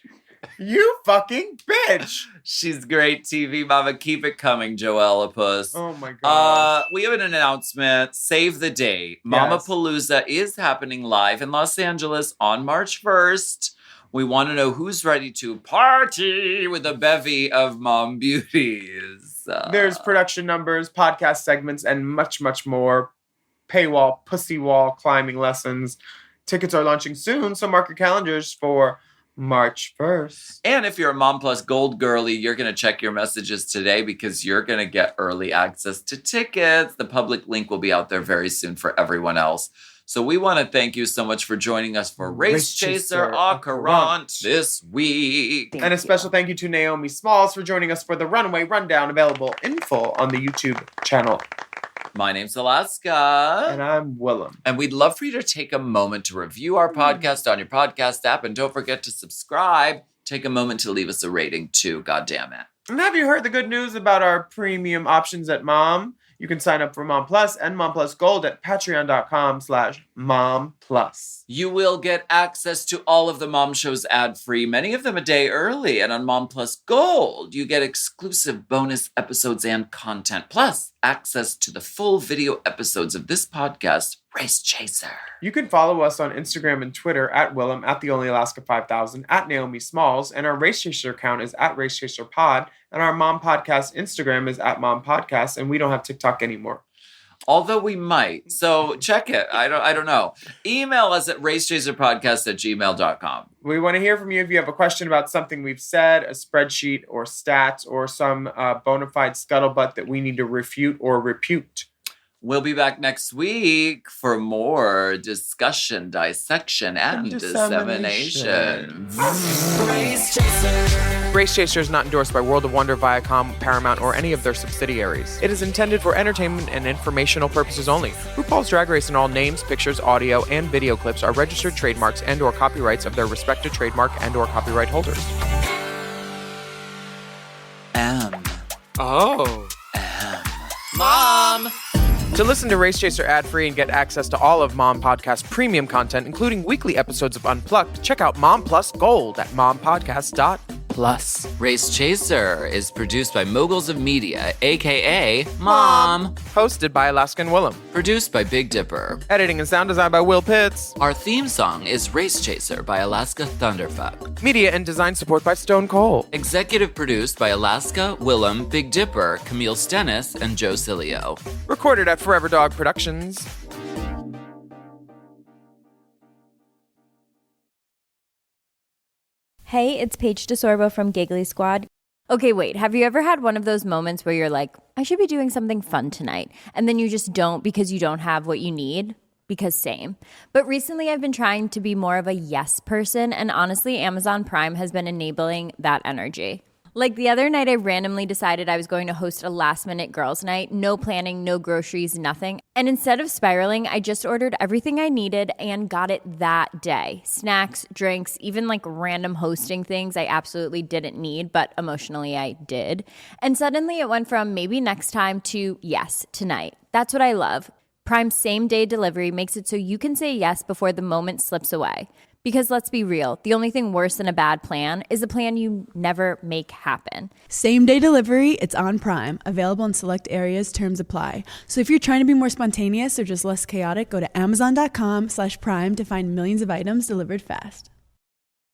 You fucking bitch. She's great TV, Mama. Keep it coming, Joella Puss. Oh my god. We have an announcement. Save the date. Yes. Monopulence is happening live in Los Angeles on March 1st. We want to know who's ready to party with a bevy of mom beauties. There's production numbers, podcast segments, and much, much more. Paywall, pussy wall, climbing lessons. Tickets are launching soon, so mark your calendars for March 1st. And if you're a Mom Plus Gold girly, you're going to check your messages today because you're going to get early access to tickets. The public link will be out there very soon for everyone else. So we want to thank you so much for joining us for Race Chaser Au Courant this week. And a special thank you to Naomi Smalls for joining us for the Runway Rundown, available in full on the YouTube channel. My name's Alaska. And I'm Willam. And we'd love for you to take a moment to review our podcast on your podcast app. And don't forget to subscribe. Take a moment to leave us a rating too. God damn it. And have you heard the good news about our premium options at Mom? You can sign up for Mom Plus and Mom Plus Gold at patreon.com/Mom Plus. You will get access to all of the Mom shows ad-free, many of them a day early. And on Mom Plus Gold, you get exclusive bonus episodes and content, plus access to the full video episodes of this podcast, Race Chaser. You can follow us on Instagram and Twitter at Willam, at The Only Alaska 5000, at Naomi Smalls, and our Race Chaser account is at Race Chaser Pod, and our Mom Podcast Instagram is at Mom Podcast, and we don't have TikTok anymore. Although we might. So check it. I don't know. Email us at racechaserpodcast@gmail.com. We want to hear from you if you have a question about something we've said, a spreadsheet or stats, or some bona fide scuttlebutt that we need to refute or repute. We'll be back next week for more discussion, dissection, and dissemination. Race Chaser. Race Chaser is not endorsed by World of Wonder, Viacom, Paramount, or any of their subsidiaries. It is intended for entertainment and informational purposes only. RuPaul's Drag Race and all names, pictures, audio, and video clips are registered trademarks and/or copyrights of their respective trademark and/or copyright holders. Mom! To listen to Race Chaser ad-free and get access to all of Mom Podcast premium content, including weekly episodes of Unplugged, check out Mom Plus Gold at mompodcast.plus. Race Chaser is produced by Moguls of Media, a.k.a. Mom. Hosted by Alaska and Willam. Produced by Big Dipper. Editing and sound design by Will Pitts. Our theme song is Race Chaser by Alaska Thunderfuck. Media and design support by Stone Cole. Executive produced by Alaska, Willam, Big Dipper, Camille Stennis, and Joe Cilio. Recorded at Forever Dog Productions. Hey, it's Paige DeSorbo from Giggly Squad. Okay, wait, have you ever had one of those moments where you're like, I should be doing something fun tonight, and then you just don't because you don't have what you need? Because same. But recently I've been trying to be more of a yes person, and honestly, Amazon Prime has been enabling that energy. Like the other night, I randomly decided I was going to host a last-minute girls' night. No planning, no groceries, nothing. And instead of spiraling, I just ordered everything I needed and got it that day. Snacks, drinks, even like random hosting things I absolutely didn't need, but emotionally I did. And suddenly it went from maybe next time to yes, tonight. That's what I love. Prime's same-day delivery makes it so you can say yes before the moment slips away. Because let's be real, the only thing worse than a bad plan is a plan you never make happen. Same-day delivery, it's on Prime. Available in select areas, terms apply. So if you're trying to be more spontaneous or just less chaotic, go to amazon.com/prime to find millions of items delivered fast.